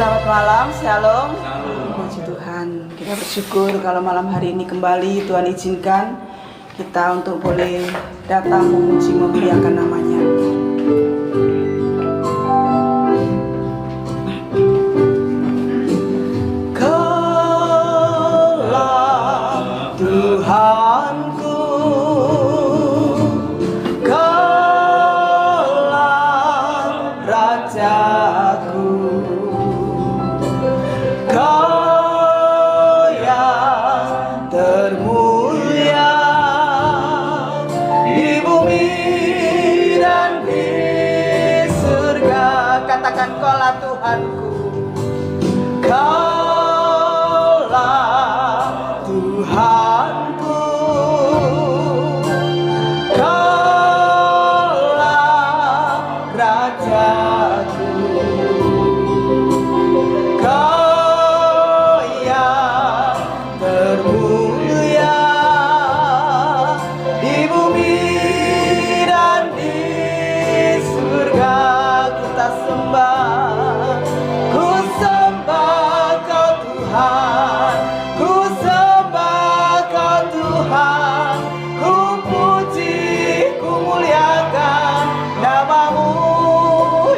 Selamat malam, Shalom. Shalom. Puji Tuhan, kita bersyukur kalau malam hari ini kembali Tuhan izinkan kita untuk boleh datang memuji memuliakan namanya. Kaulah Tuhanku, Kaulah Rajaku, Kau yang termulia di bumi dan di surga. Katakan Kaulah Tuhanku, Kaulah Tuhanku, Kaulah Rajaku, Kau yang termulia di bumi dan di surga. Kita sembah, ku sembah Kau Tuhan, ku sembah Kau Tuhan, ku puji, ku muliakan namamu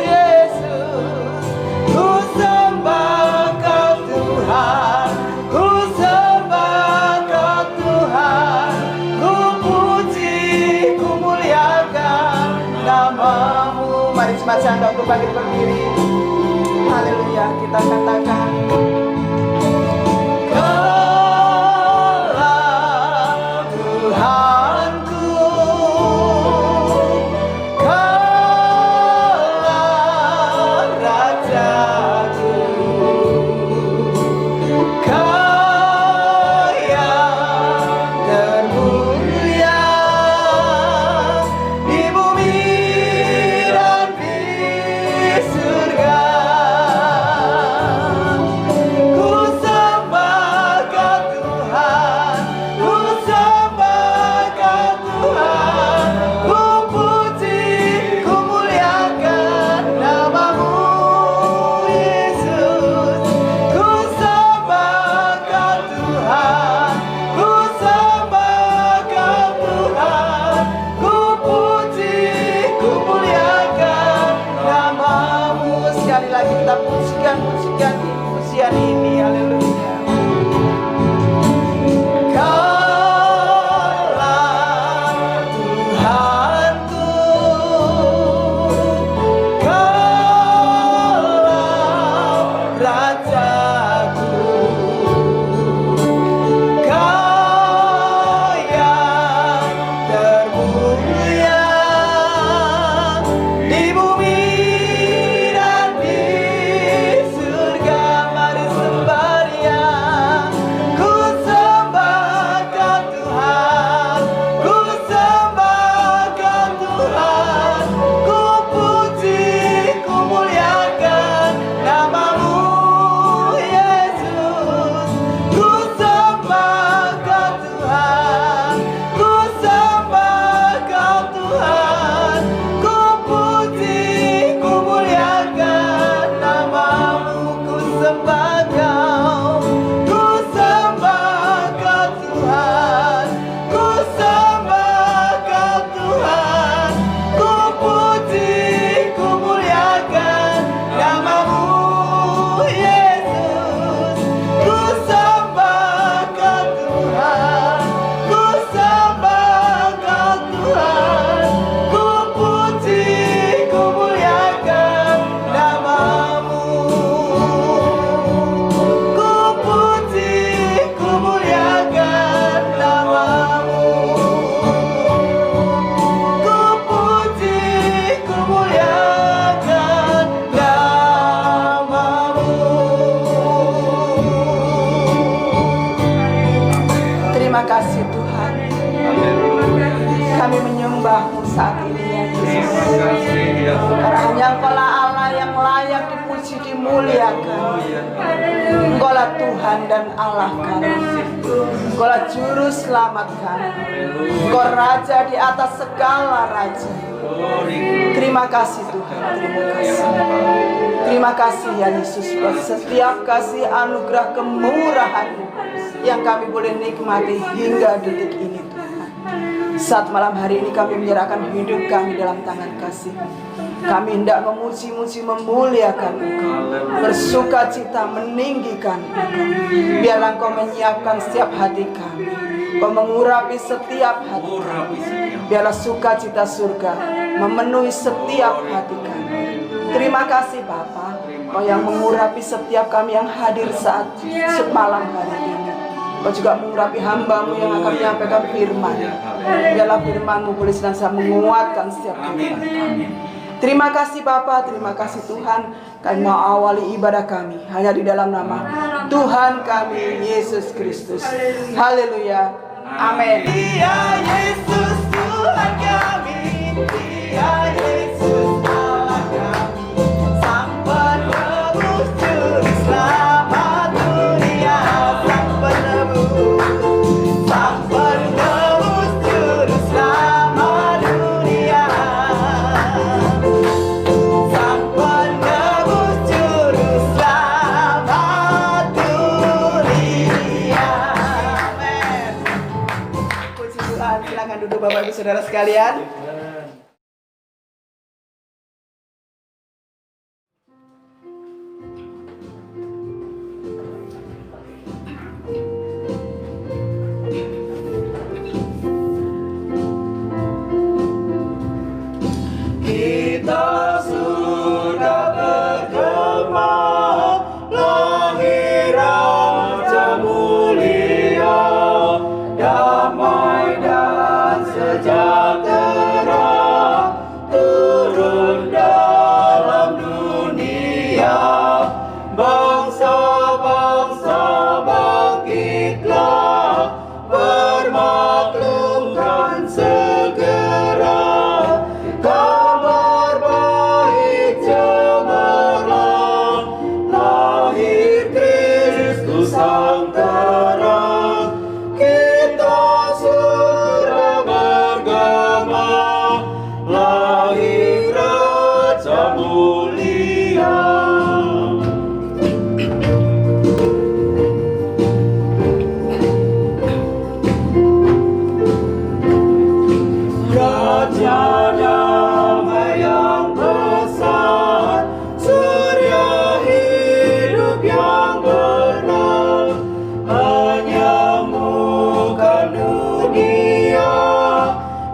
Yesus. Ku sembah Kau Tuhan, ku sembah Kau Tuhan, ku puji, ku muliakan namamu. Mari jemaat Anda untuk bangkit berdiri. Haleluya, kita katakan Kaulah Tuhanku, Kaulah Rajaku, Kau yang termulia di bumi dan di surga. Ku Tuhan dan Allah kami. Engkaulah juru selamat kami. Engkau Raja di atas segala raja. Terima kasih Tuhan, terima kasih. Terima kasih ya Yesus buat setiap kasih anugerah kemurahan yang kami boleh nikmati hingga detik ini Tuhan. Saat malam hari ini kami menyerahkan hidup kami dalam tangan kasih. Kami hendak memuji-muji, memuliakan Engkau, bersuka cita, meninggikan Engkau. Biarlah Engkau menyiapkan setiap hati kami, Engkau mengurapi setiap hati kami. Biarlah sukacita surga memenuhi setiap hati kami. Terima kasih Bapa, Engkau yang mengurapi setiap kami yang hadir saat semalam hari ini. Engkau juga mengurapi hamba-Mu yang akan menyampaikan firman. Biarlah firman-Mu boleh senantiasa menguatkan setiap kehidupan kami. Terima kasih Bapa, terima kasih Tuhan. Kami mau awali ibadah kami hanya di dalam nama Tuhan kami Yesus Kristus. Haleluya. Amin. Dia Yesus Tuhan kami, Dia Yesus Allah kami, Sang Penebus Juru Selamat dunia, Sang Penebus, Sang Penebus Juru Selamat dunia, Sang Penebus Juru Selamat dunia. Amin. Puji Tuhan, silakan duduk Bapak Ibu Saudara sekalian. Kita sudah bergema, lahir Raja mulia, damai dan sejahtera turun dalam dunia. Bangsa-bangsa bangkitlah, bermaklumkan segera. Kabar baik cemerlang, lahir Kristus Sang Terang. Kita sudah bergema, lahir Raja mulia. Raja damai yang besar, surya hidup yang benar, menyembuhkan dunia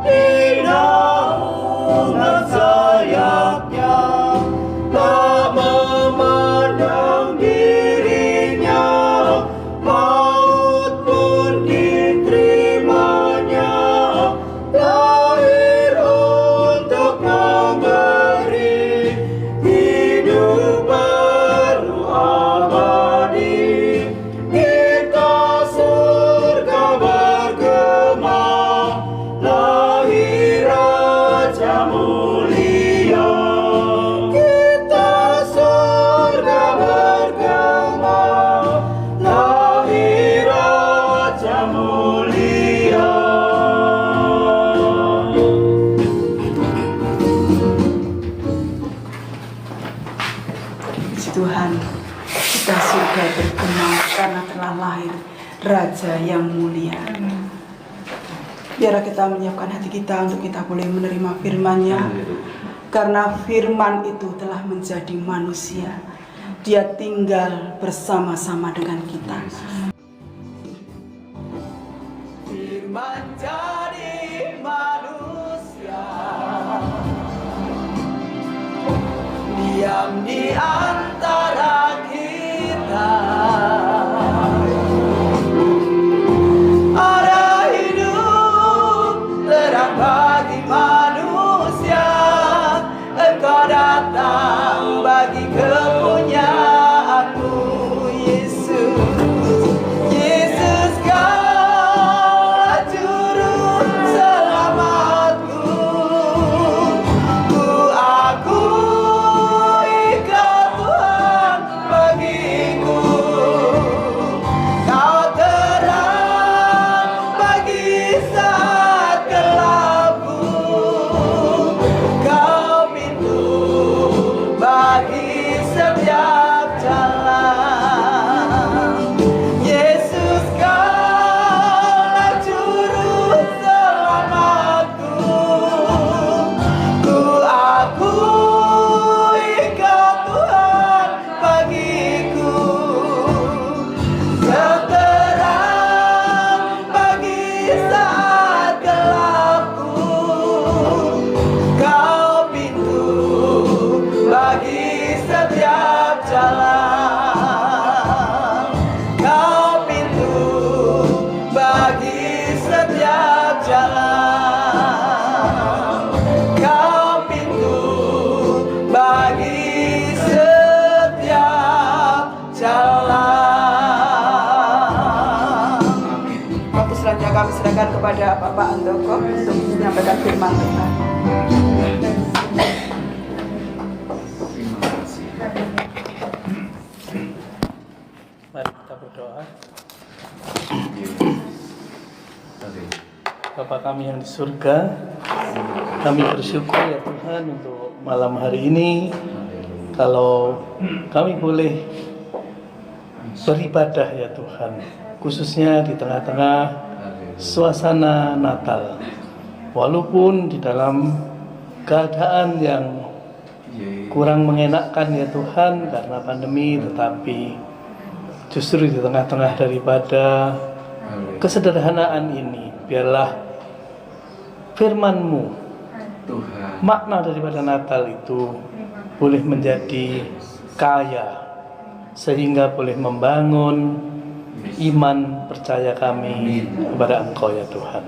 di naungan sayapnya, tak memandang dirinya, maut pun diterimanya. Lahir untuk memberi hidup baru abadi. Kita surga bergema, lahir Raja mulia. Kita surga bergema, lahir Raja mulia. Puji Tuhan, kita surga bergema karena telah lahir Raja yang mulia. Biarlah kita menyiapkan hati kita untuk kita boleh menerima firman-Nya. Karena firman itu telah menjadi manusia, Dia tinggal bersama-sama dengan kita. Firman jadi manusia, diam di antara kita. Ada hidup terang bagi manusia, Engkau datang bagi kepunyaanmu, Yesus. Yesus Kau juru selamatku. Ku akui Kau Tuhan. saat gelapku, Kau pintu bagi setiap jalan. Yesus, Kaulah juru selamatku. Ku akui Kau Tuhan bagiku, seterang pagi saat gelapku. Kau pintu bagi setiap jalan. Kau pintu bagi setiap jalan. Kau pintu bagi setiap jalan. Waktu selanjutnya kami serahkan kepada Bapak Andoko untuk menyampaikan firman Tuhan. Mari kita berdoa. Bapa kami yang di surga, kami bersyukur ya Tuhan untuk malam hari ini. Kalau kami boleh beribadah ya Tuhan, khususnya di tengah-tengah suasana Natal. Walaupun di dalam keadaan yang kurang mengenakkan ya Tuhan karena pandemi, tetapi justru di tengah-tengah daripada kesederhanaan ini, biarlah firman-Mu, makna daripada Natal itu boleh menjadi kaya, sehingga boleh membangun iman percaya kami kepada Engkau ya Tuhan.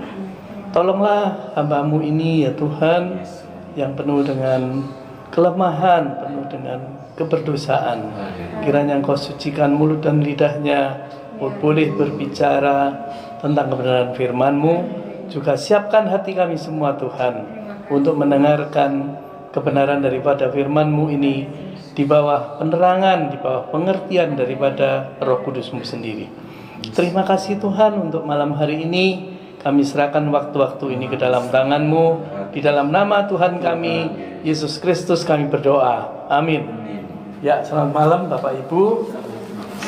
Tolonglah hamba-Mu ini ya Tuhan, yang penuh dengan kelemahan, penuh dengan keberdosaan. Kiranya Engkau sucikan mulut dan lidahnya, boleh berbicara tentang kebenaran firman-Mu. Juga siapkan hati kami semua Tuhan, untuk mendengarkan kebenaran daripada firman-Mu ini di bawah penerangan, di bawah pengertian daripada Roh Kudus-Mu sendiri. Terima kasih Tuhan untuk malam hari ini. Kami serahkan waktu-waktu ini ke dalam tangan-Mu. Di dalam nama Tuhan kami, Yesus Kristus, kami berdoa. Amin. Ya, selamat malam Bapak Ibu.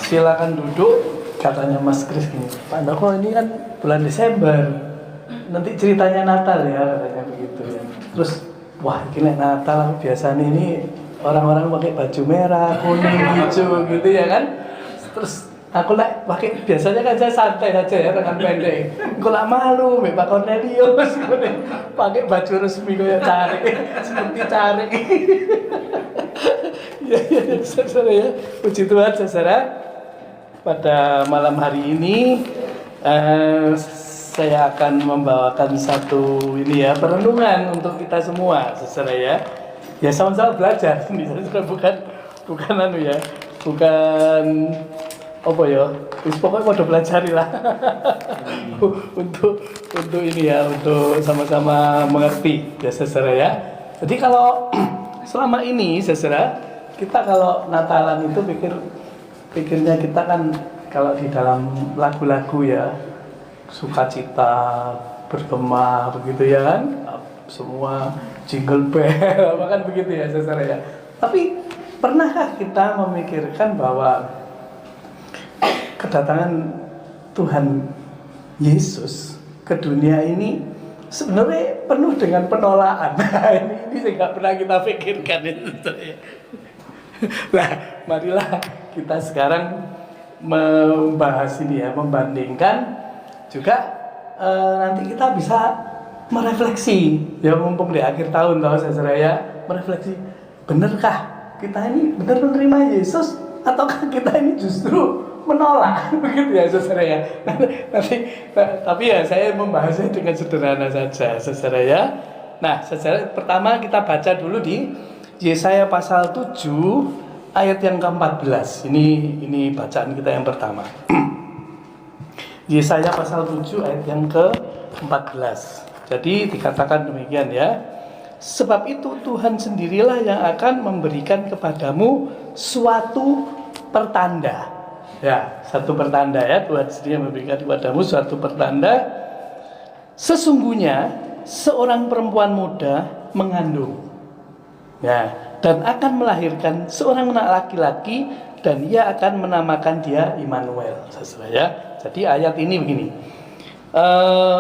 Silakan duduk. Katanya Mas Kris gini, Pak Andoko, ini kan bulan Desember, nanti ceritanya Natal ya, katanya begitu ya. Terus, wah ini Natal biasanya ini orang-orang pakai baju merah, kuning, hijau gitu ya kan. Terus aku pakai, biasanya kan saya santai aja ya, dengan pendek. Aku malu, Pak Cornelius, pakai baju resmi kayak cari, seperti cari. Ya, saudara ya, puji Tuhan saudara. Pada malam hari ini saya akan membawakan satu ini ya, perenungan untuk kita semua saudara ya. Ya sama-sama belajar, bukan anu ya, bukan apa ya, pokoknya pada belajari lah. untuk ini ya, untuk sama-sama mengerti ya saudara ya. Jadi kalau selama ini saudara, kita kalau Natalan itu pikirnya kita kan kalau di dalam lagu-lagu ya, sukacita, bergema begitu ya kan, semua jingle bell, apa kan begitu ya saudara ya. Tapi pernahkah kita memikirkan bahwa kedatangan Tuhan Yesus ke dunia ini sebenarnya penuh dengan penolakan? ini saya nggak pernah kita pikirkan itu. Nah, marilah kita sekarang membahas ini ya, membandingkan juga nanti kita bisa merefleksi ya, mumpung di akhir tahun tahu saudara ya, merefleksi, benarkah kita ini benar menerima Yesus ataukah kita ini justru menolak begitu ya saudara ya. Tapi ya saya membahasnya dengan sederhana saja saudara ya. Nah saudara, pertama kita baca dulu di Yesaya pasal 7 ayat yang ke-14. Ini bacaan kita yang pertama. Yesaya pasal 7 ayat yang ke-14. Jadi dikatakan demikian ya. Sebab itu Tuhan sendirilah yang akan memberikan kepadamu suatu pertanda. Ya, satu pertanda ya. Tuhan sendiri memberikan kepadamu suatu pertanda. Sesungguhnya seorang perempuan muda mengandung, ya, dan akan melahirkan seorang anak laki-laki, dan ia akan menamakan dia Immanuel. Ya. Jadi ayat ini begini.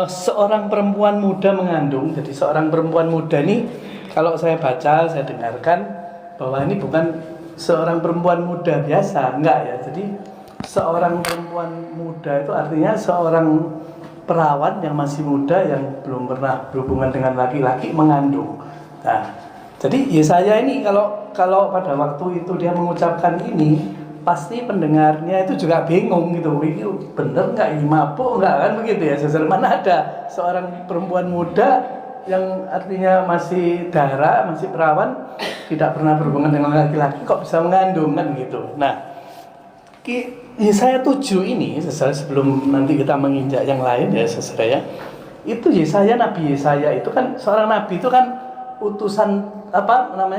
Seorang perempuan muda mengandung. Jadi seorang perempuan muda ini, kalau saya baca, saya dengarkan bahwa ini bukan seorang perempuan muda biasa, enggak ya. Jadi seorang perempuan muda itu artinya seorang perawan yang masih muda yang belum pernah berhubungan dengan laki-laki mengandung. Nah, jadi Yesaya ini kalau pada waktu itu dia mengucapkan ini, pasti pendengarnya itu juga bingung gitu. Ini bener nggak, ini mabuk nggak, kan begitu ya. Mana ada seorang perempuan muda yang artinya masih dara, masih perawan, tidak pernah berhubungan dengan laki-laki kok bisa mengandung, kan gitu. Nah, Yesaya 7 ini, sebelum nanti kita menginjak yang lain ya saudara ya, itu Yesaya, Nabi Yesaya itu kan seorang nabi, itu kan utusan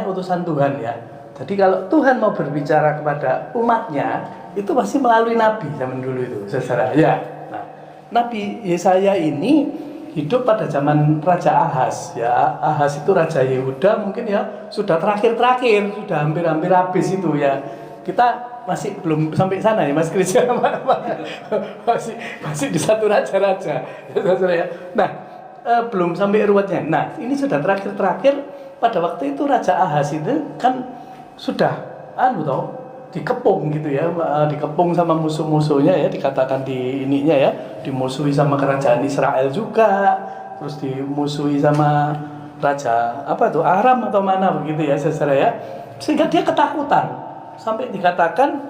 utusan Tuhan ya. Jadi kalau Tuhan mau berbicara kepada umatnya, itu pasti melalui nabi zaman dulu itu saudara ya. Nah, Nabi Yesaya ini hidup pada zaman Raja Ahaz ya. Ahaz itu Raja Yehuda, mungkin ya sudah terakhir-terakhir, sudah hampir-hampir habis itu ya. Kita masih belum sampai sana ya Mas Kris, masih di satu raja-raja ya. Nah, belum sampai ruwetnya. Nah, ini sudah terakhir-terakhir. Pada waktu itu Raja Ahaz itu kan sudah dikepung gitu ya, dikepung sama musuh-musuhnya ya, dikatakan di ininya ya, dimusuhi sama kerajaan Israel juga, terus dimusuhi sama raja Aram atau mana begitu ya saudara ya, sehingga dia ketakutan sampai dikatakan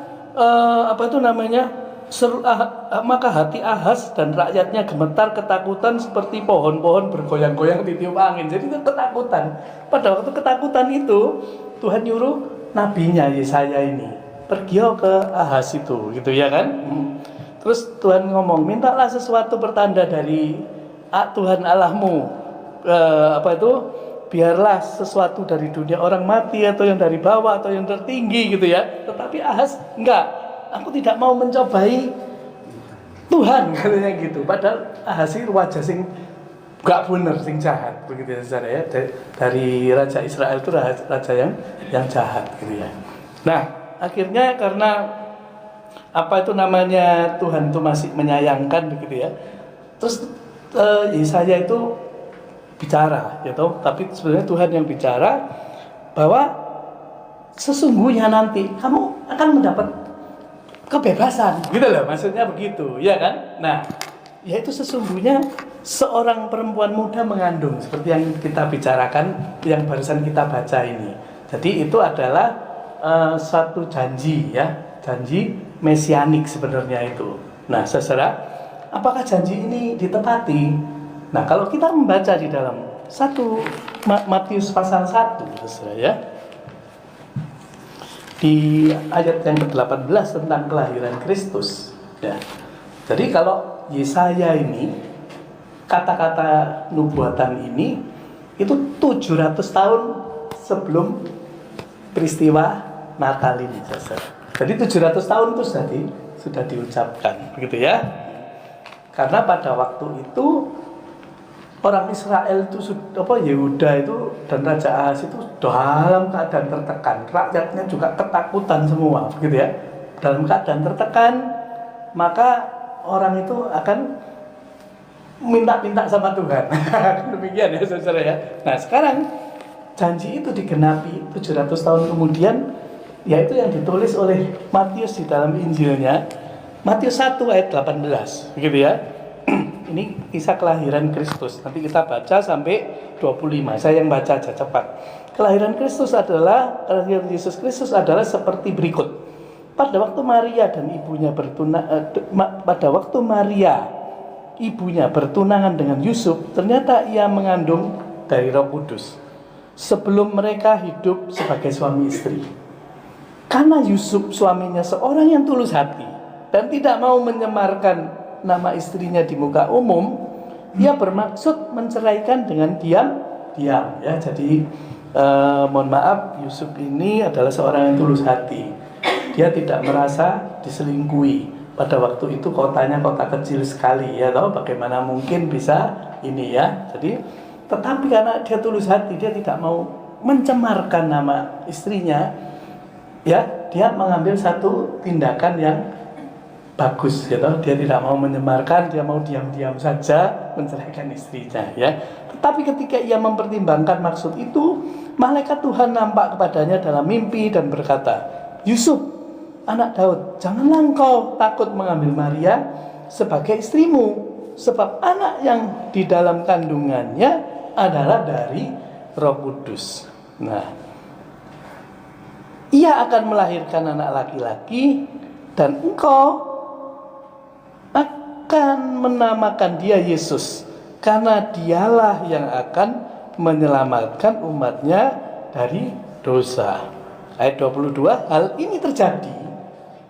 maka hati Ahaz dan rakyatnya gemetar ketakutan seperti pohon-pohon bergoyang-goyang ditiup angin. Jadi itu ketakutan. Pada waktu ketakutan itu Tuhan nyuruh nabinya Yesaya ini pergi ke Ahaz itu, gitu ya kan? Terus Tuhan ngomong, mintalah sesuatu pertanda dari Tuhan Allahmu. Biarlah sesuatu dari dunia orang mati, atau yang dari bawah, atau yang tertinggi, gitu ya. Tetapi Ahaz enggak, aku tidak mau mencobai Tuhan, katanya gitu. Padahal Ahaz itu wajah sing enggak bener, sing jahat, begitu ya saudara ya. Dari Raja Israel itu raja yang jahat, gitu ya. Nah, akhirnya karena Tuhan itu masih menyayangkan, begitu ya. Terus Yesaya itu bicara, tapi sebenarnya Tuhan yang bicara bahwa sesungguhnya nanti kamu akan mendapat kebebasan, gitu loh, maksudnya begitu, ya kan? Nah, yaitu sesungguhnya seorang perempuan muda mengandung, seperti yang kita bicarakan, yang barusan kita baca ini. Jadi itu adalah suatu janji ya, janji mesianik sebenarnya itu. Nah, saudara, apakah janji ini ditepati? Nah, kalau kita membaca di dalam Matius pasal 1, saudara ya, di ayat yang ke-18 tentang kelahiran Kristus ya. Jadi kalau Yesaya ini, kata-kata nubuatan ini itu 700 tahun sebelum peristiwa Natal ini, saudara. Jadi 700 tahun itu sudah diucapkan, begitu ya. Karena pada waktu itu orang Israel itu Yehuda itu dan Raja Ahaz itu dalam keadaan tertekan, rakyatnya juga ketakutan semua, begitu ya. Dalam keadaan tertekan, maka orang itu akan minta-minta sama Tuhan. Demikian ya saudara ya. Nah, sekarang janji itu digenapi 700 tahun kemudian, yaitu yang ditulis oleh Matius di dalam Injilnya, Matius 1 ayat 18, begitu ya. Ini kisah kelahiran Kristus. Nanti kita baca sampai 25. Saya yang baca aja cepat. Kelahiran Yesus Kristus adalah seperti berikut. Pada waktu Maria ibunya bertunangan dengan Yusuf, ternyata ia mengandung dari Roh Kudus. Sebelum mereka hidup sebagai suami istri. Karena Yusuf suaminya seorang yang tulus hati dan tidak mau menyemarkan nama istrinya di muka umum, ia bermaksud menceraikan dengan diam-diam ya. Jadi mohon maaf, Yusuf ini adalah seorang yang tulus hati. Dia tidak merasa diselingkuhi. Pada waktu itu kotanya kota kecil sekali ya, bagaimana mungkin bisa ini ya. Jadi tetapi karena dia tulus hati, dia tidak mau mencemarkan nama istrinya, ya, dia mengambil satu tindakan yang bagus, gitu. Dia tidak mau mencemarkan, dia mau diam-diam saja menceraikan istrinya, ya. Tetapi ketika ia mempertimbangkan maksud itu, malaikat Tuhan nampak kepadanya dalam mimpi dan berkata, Yusuf, anak Daud, janganlah engkau takut mengambil Maria sebagai istrimu, sebab anak yang di dalam kandungannya adalah dari Roh Kudus. Nah, ia akan melahirkan anak laki-laki dan engkau akan menamakan dia Yesus, karena dialah yang akan menyelamatkan umatnya dari dosa. Ayat 22, hal ini terjadi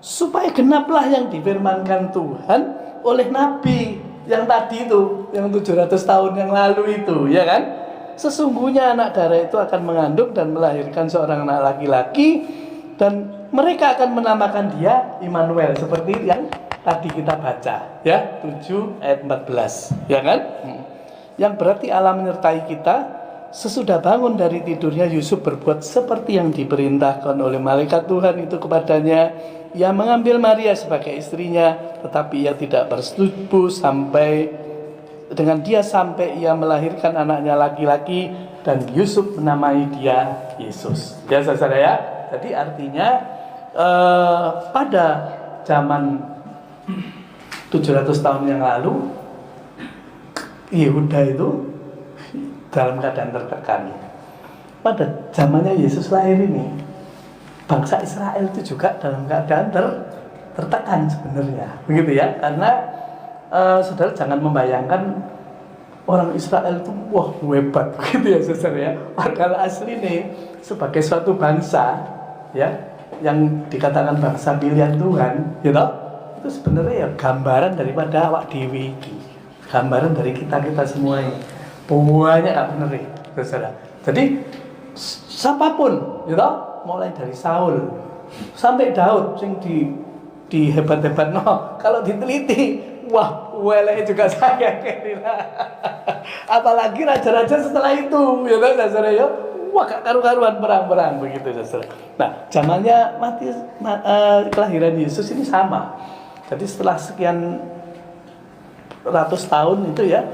supaya genaplah yang difirmankan Tuhan oleh Nabi yang tadi itu, yang 700 tahun yang lalu itu, ya kan? Sesungguhnya anak darah itu akan mengandung dan melahirkan seorang anak laki-laki, dan mereka akan menamakan dia Immanuel, seperti yang tadi kita baca, ya, 7 ayat 14, ya kan? Yang berarti Allah menyertai kita. Sesudah bangun dari tidurnya, Yusuf berbuat seperti yang diperintahkan oleh malaikat Tuhan itu kepadanya. Ia mengambil Maria sebagai istrinya, tetapi ia tidak bersetubuh sampai ia melahirkan anaknya laki-laki, dan Yusuf menamai dia Yesus. Ya, saudara ya. Jadi artinya pada zaman 700 tahun yang lalu, Yehuda itu dalam keadaan tertekan. Pada zamannya Yesus lahir ini, bangsa Israel itu juga dalam keadaan tertekan sebenarnya, begitu ya. Karena saudara jangan membayangkan orang Israel itu wah hebat, begitu ya saudara ya. Padahal asli nih sebagai suatu bangsa, ya, yang dikatakan bangsa pilihan Tuhan, gitu. Itu sebenarnya ya gambaran daripada awak dewi, gambaran dari kita semua ini. Banyak gak bener nih, saudara. Jadi siapapun, gitu, mulai dari Saul sampai Daud, yang di hebat-hebat, no, kalau diteliti, wah, welek juga saya kira. Apalagi raja-raja setelah itu, gitu, saudara ya. Wah, gak karu-karuan perang-perang begitu, saudara. Nah, zamannya kelahiran Yesus ini sama. Jadi setelah sekian ratus tahun itu ya,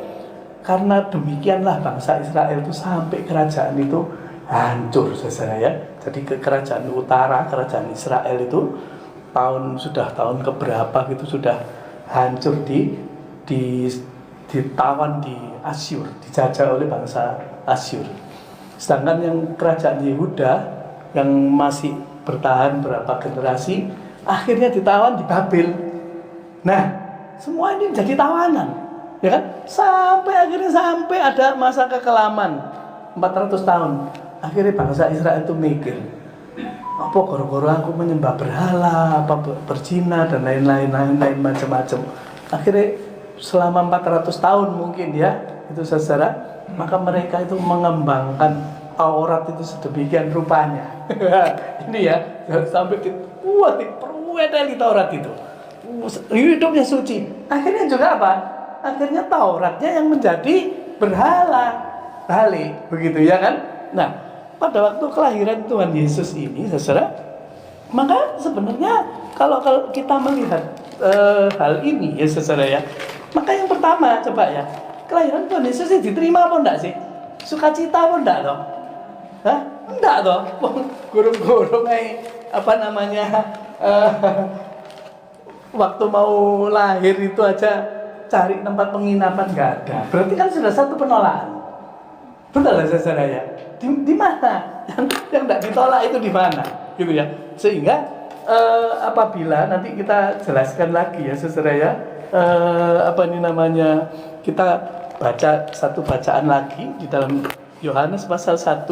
karena demikianlah bangsa Israel itu sampai kerajaan itu hancur, saudara ya. Jadi kerajaan utara, kerajaan Israel itu tahun keberapa gitu sudah hancur, ditawan di Asyur, dijajah oleh bangsa Asyur. Sedangkan yang kerajaan Yehuda yang masih bertahan berapa generasi, akhirnya ditawan di Babel. Nah, semua ini jadi tawanan, ya kan? Sampai ada masa kekelaman 400 tahun. Akhirnya bangsa Israel itu mikir, apa goro-goro aku menyembah berhala, apa berzina dan lain-lain macam-macam. Akhirnya selama 400 tahun mungkin ya, itu saudara, maka mereka itu mengembangkan Taurat itu sedemikian rupanya. Ini ya, sampai diperwedeli Taurat itu. Hidupnya suci. Akhirnya juga apa? Akhirnya Tauratnya yang menjadi berhala, balik, begitu ya kan? Nah, pada waktu kelahiran Tuhan Yesus ini, saudara, maka sebenarnya kalau kita melihat hal ini ya, saudara ya, maka yang pertama coba ya, kelahiran Tuhan Yesus ini diterima apa enggak sih? Sukacita apa enggak toh? Hah? Enggak toh? Gurung-gurung waktu mau lahir itu aja cari tempat penginapan nggak ada. Berarti kan sudah satu penolakan. Betul lah saudara ya. Di mana? Yang tidak ditolak itu di mana? Gitu ya. Sehingga apabila nanti kita jelaskan lagi ya saudara ya, kita baca satu bacaan lagi di dalam Yohanes pasal 1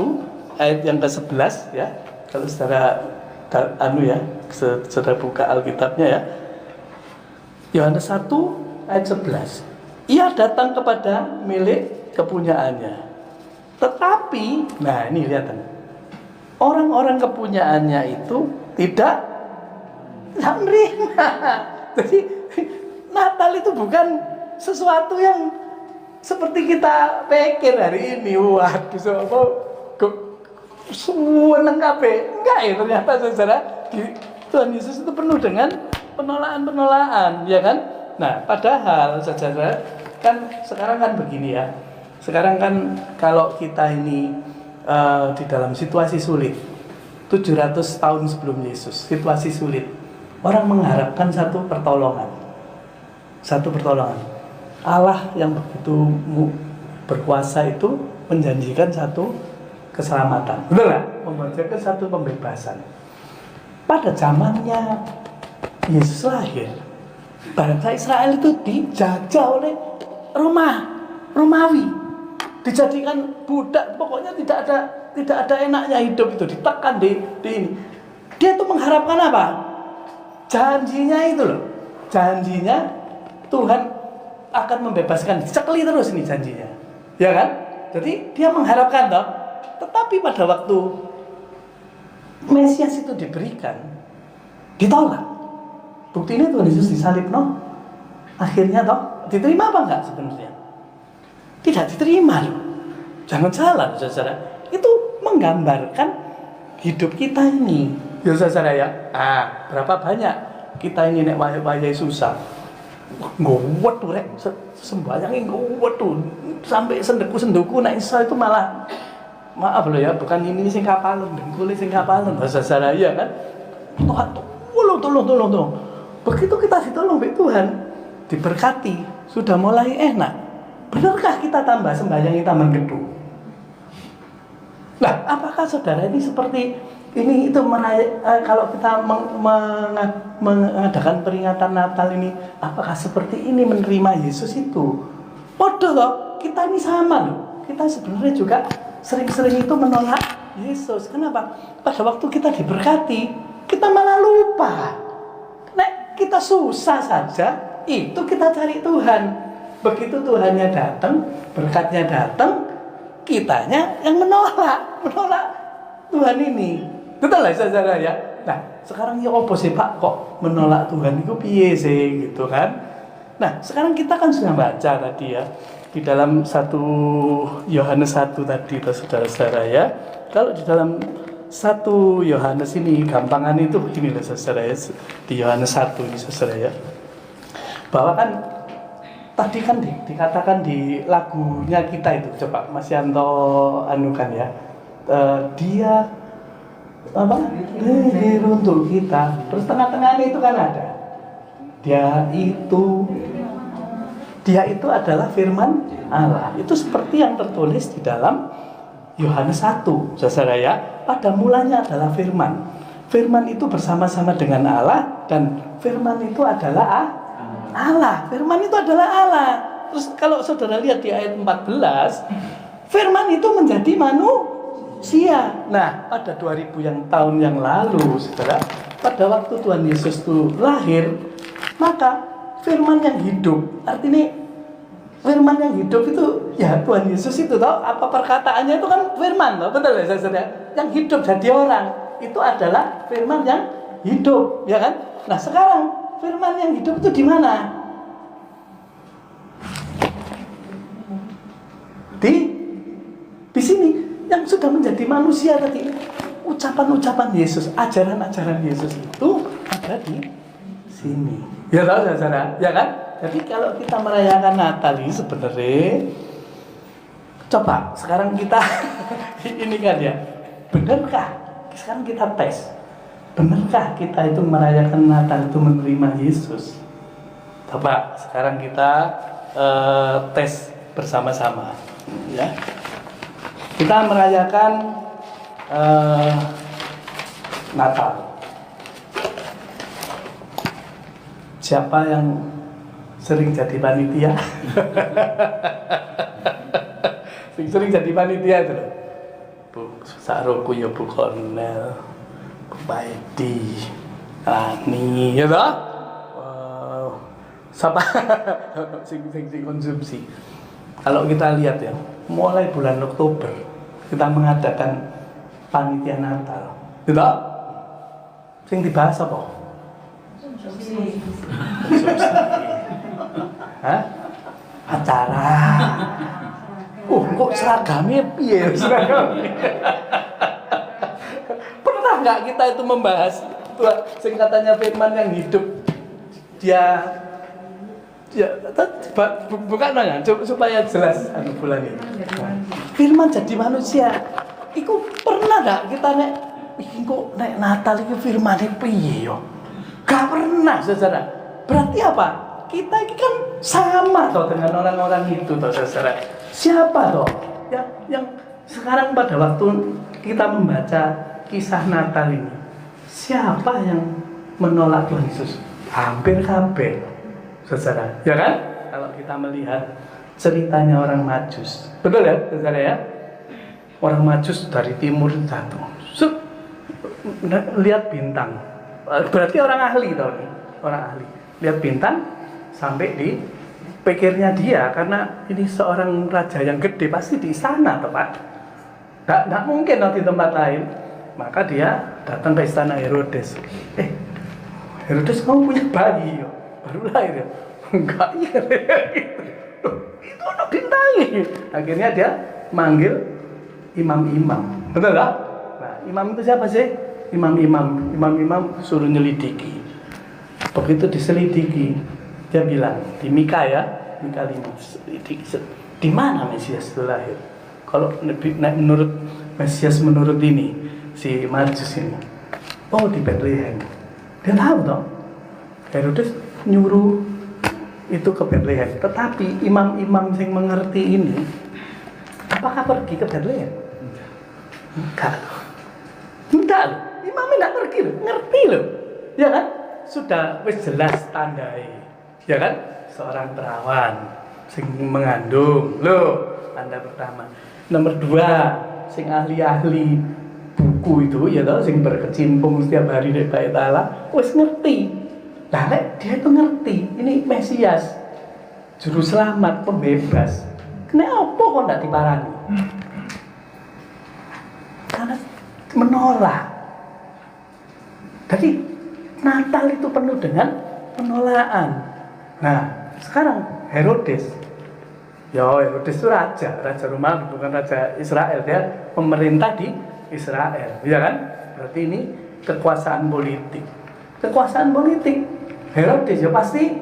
ayat yang ke-11 ya. Kalau saudara saudara buka Alkitabnya ya. Yohanes 1 ayat 11. Ia datang kepada milik kepunyaannya. Tetapi, nah ini lihat, orang-orang kepunyaannya itu tidak menerima. Jadi Natal itu bukan sesuatu yang seperti kita pikir hari ini, waduh, seneng kabeh. Enggak ya, ternyata saudara, Tuhan Yesus itu penuh dengan penolakan, ya kan? Nah, padahal saudara, kan sekarang kan begini ya. Sekarang kan kalau kita ini di dalam situasi sulit, 700 tahun sebelum Yesus, situasi sulit, orang mengharapkan satu pertolongan. Allah yang begitu berkuasa itu menjanjikan satu keselamatan, betul nggak? Menjanjikan satu pembebasan. Pada zamannya Yesus lahir, bangsa Israel itu dijajah oleh Romawi, dijadikan budak, pokoknya tidak ada enaknya hidup itu, ditekan di ini. Dia tuh mengharapkan apa? Janjinya itu loh, janjinya Tuhan akan membebaskan, dicekli terus ini janjinya, ya kan? Jadi dia mengharapkan toh, tetapi pada waktu Mesias itu diberikan, ditolak. Buktinya Tuhan Yesus disalib, no? Akhirnya toh diterima apa enggak sebenarnya? Tidak diterima loh. Jangan salah, saudara. Itu menggambarkan hidup kita ini, ya saudara ya. Berapa banyak kita ini nek wayah susah, ngowet tuh rek, sembayangnya ngowet tuh, sampai senduku nek iso itu malah, maaf loh ya, bukan ini sing kapalen, dengkule sing kapalen, saudara ya kan. Tuhan tolong. Begitu kita ditolong oleh Tuhan, diberkati, sudah mulai enak. Benarkah kita tambah sembahyang, kita menggedu? Nah, apakah saudara ini seperti ini itu kalau kita mengadakan peringatan Natal ini, apakah seperti ini menerima Yesus itu? Waduh loh, kita ini sama loh. Kita sebenarnya juga sering-sering itu menolak Yesus. Kenapa? Pada waktu kita diberkati, kita malah lupa. Nek kita susah saja, itu kita cari Tuhan. Begitu Tuhannya datang, berkatnya datang, kitanya yang menolak Tuhan ini. Betul lah saudara ya. Nah, sekarang ya apa sih Pak kok menolak Tuhan itu piye sih gitu kan? Nah, sekarang kita kan sudah baca tadi ya di dalam 1 Yohanes 1 tadi saudara-saudara ya. Kalau di dalam 1 Yohanes ini gampangan itu begini loh saudara ya, di Yohanes 1 ini saudara ya, bahwa kan tadi kan dikatakan di lagunya kita itu, coba Mas Yanto anukan ya, dia apa? Lahir untuk kita. Terus tengah-tengahnya itu kan ada, dia itu adalah firman Allah. Itu seperti yang tertulis di dalam Yohanes 1, saudara ya. Pada mulanya adalah firman. Firman itu bersama-sama dengan Allah, dan firman itu adalah Allah. Firman itu adalah Allah. Terus kalau saudara lihat di ayat 14, firman itu menjadi manusia. Nah, pada 2000 tahun yang lalu, saudara, pada waktu Tuhan Yesus itu lahir, maka firman yang hidup, artinya firman yang hidup itu ya Tuhan Yesus itu tahu apa perkataannya itu kan firman, loh, betul ya saudara? Yang hidup jadi orang itu adalah firman yang hidup, ya kan? Nah, sekarang firman yang hidup itu di mana? Di sini yang sudah menjadi manusia tadi. Ucapan-ucapan Yesus, ajaran-ajaran Yesus itu ada di sini. Ya tahu saudara, ya kan? Jadi kalau kita merayakan Natal ini sebenarnya, coba sekarang kita ini kan ya, benarkah? Sekarang kita tes, benarkah kita itu merayakan Natal itu menerima Yesus? Coba sekarang kita tes bersama-sama, ya. Kita merayakan Natal. Siapa yang sering jadi panitia? Sering jadi panitia itu loh. Bu Saroku ya, Bu Kornel, Bu Paidi, Rani, ya toh? Siapa sing konsumsi? Kalau kita lihat ya, mulai bulan Oktober kita mengadakan panitia Natal, ya toh? Sing dibahas apa? Hah? acara. Kok seragamnya piye? Pernah nggak kita itu membahas singkatannya firman yang hidup? Dia bukan nanya supaya jelas bulan ini. Firman jadi manusia. Iku pernah nggak kita kok Natal itu firman piye yo? Gak pernah, saudara. Berarti apa? Kita ini kan sama toh dengan orang-orang itu toh, saudara. Siapa toh yang sekarang pada waktu kita membaca kisah Natal ini, siapa yang menolak Tuhan Yesus? Hampir kabeh, saudara. Ya kan? Kalau kita melihat ceritanya orang Majus, betul ya, saudara ya? Orang Majus dari timur jatuh. Lihat bintang. Berarti orang ahli toh nih, orang ahli. Lihat bintang sampai di pikirnya dia, karena ini seorang raja yang gede, pasti di sana tepat. Nggak mungkin di tempat lain. Maka dia datang ke istana Herodes. Herodes, kamu punya bayi yo, baru lahir ya? Enggak, iya gitu. Itu ada bintangnya. Akhirnya dia manggil imam-imam, betul lah? Nah, imam itu siapa sih? Imam-imam suruh nyelidiki. Begitu diselidiki, dia bilang di Mika 5, selidiki, di mana Mesias itu lahir? Kalau menurut Mesias, menurut ini si Majus ini, di Bethlehem. Dia tahu toh, Herodes nyuruh itu ke Bethlehem. Tetapi imam-imam yang mengerti ini, apakah pergi ke Bethlehem? Enggak loh. Imamnya enggak pergi loh, ngerti loh. Ya kan? Sudah wis jelas tandai. Ya kan? Seorang perawan sing mengandung. Loh, tanda pertama. Nomor 2, sing ahli-ahli buku itu ya toh, sing berkecimpung setiap hari di Bait Allah, wis ngerti. Lah dia itu ngerti, ini Mesias, juru selamat, pembebas. Kenapa kok enggak diparani? Karena menolak. Jadi Natal itu penuh dengan penolakan. Nah, sekarang Herodes itu raja Romawi, bukan raja Israel. Dia pemerintah di Israel, ya kan? Berarti ini kekuasaan politik. Herodes ya pasti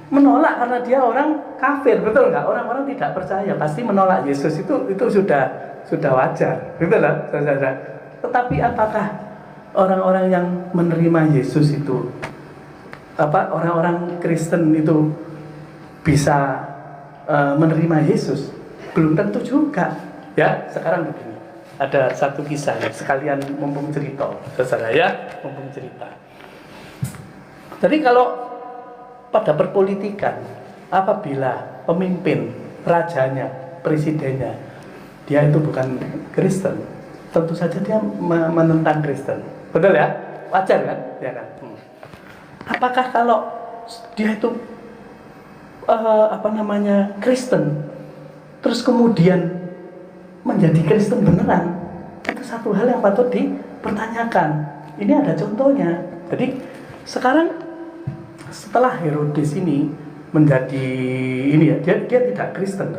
menolak karena dia orang kafir, betul nggak? Orang-orang tidak percaya pasti menolak Yesus, itu sudah wajar, betul lah, saudara. Tetapi apakah orang-orang yang menerima Yesus itu, orang-orang Kristen itu bisa menerima Yesus? Belum tentu juga. Ya, sekarang begini. Ada satu kisah ya, sekalian mumpung cerita, saudara ya, mumpung cerita. Jadi kalau pada perpolitikan, apabila pemimpin, rajanya, presidennya, dia itu bukan Kristen, tentu saja dia menentang Kristen. Betul ya? Wajar kan? Ya kan? Apakah kalau dia itu Kristen, terus kemudian menjadi Kristen beneran, itu satu hal yang patut dipertanyakan. Ini ada contohnya. Jadi sekarang setelah Herodes ini menjadi ini ya, dia tidak Kristen,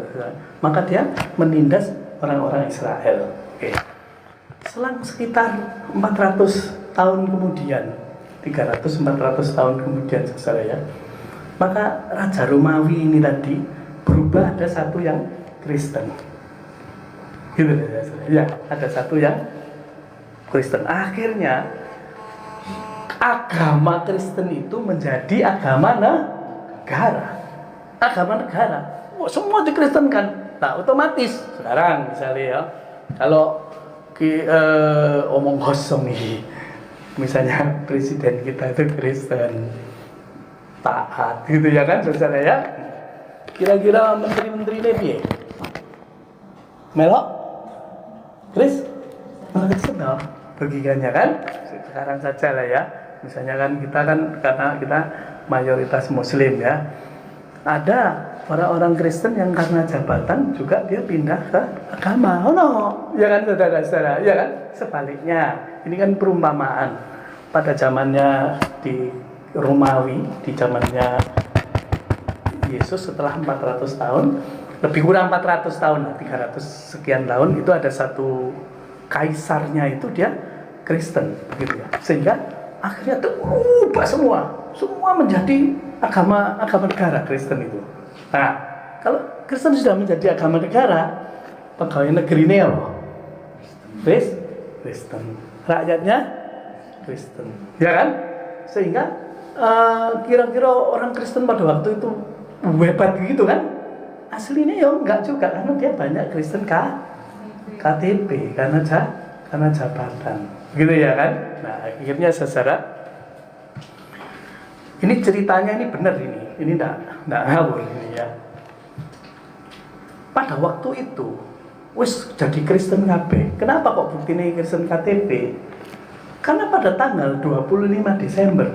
maka dia menindas orang-orang Israel. Oke. Selang sekitar 400 tahun kemudian, 300-400 tahun kemudian, saudara ya, maka Raja Romawi ini tadi berubah, ada satu yang Kristen. Gitu ya, ada satu yang Kristen. Akhirnya agama Kristen itu menjadi agama negara. Semua dikristenkan. Nah, otomatis sekarang misalnya ya, kalau omong kosong nih, misalnya presiden kita itu Kristen, taat gitu ya kan, saudara ya. Kira-kira menteri-menteri ini melok Kristen dong bagiannya kan. Sekarang saja lah ya, misalnya kan kita karena kita mayoritas Muslim ya, ada orang-orang Kristen yang karena jabatan juga dia pindah ke agama, ya kan saudara-saudara, ya kan. Sebaliknya, ini kan perumpamaan pada zamannya di Romawi, di zamannya Yesus setelah 400 tahun, lebih kurang 400 tahun, 300 sekian tahun, itu ada satu kaisarnya itu dia Kristen, gitu ya. Sehingga akhirnya terubah semua menjadi agama negara Kristen itu. Nah, kalau Kristen sudah menjadi agama negara, pegawai negeri ini apa? Kristen. Rakyatnya Kristen, ya kan? Sehingga kira-kira orang Kristen pada waktu itu hebat gitu kan? Aslinya ya enggak juga, karena dia banyak Kristen KTP karena jabatan, gitu ya kan? Nah, akhirnya saudara, ini ceritanya ini benar ini enggak ngawur ini ya. Pada waktu itu wis jadi Kristen kabeh. Kenapa kok buktine Kristen KTP? Karena pada tanggal 25 Desember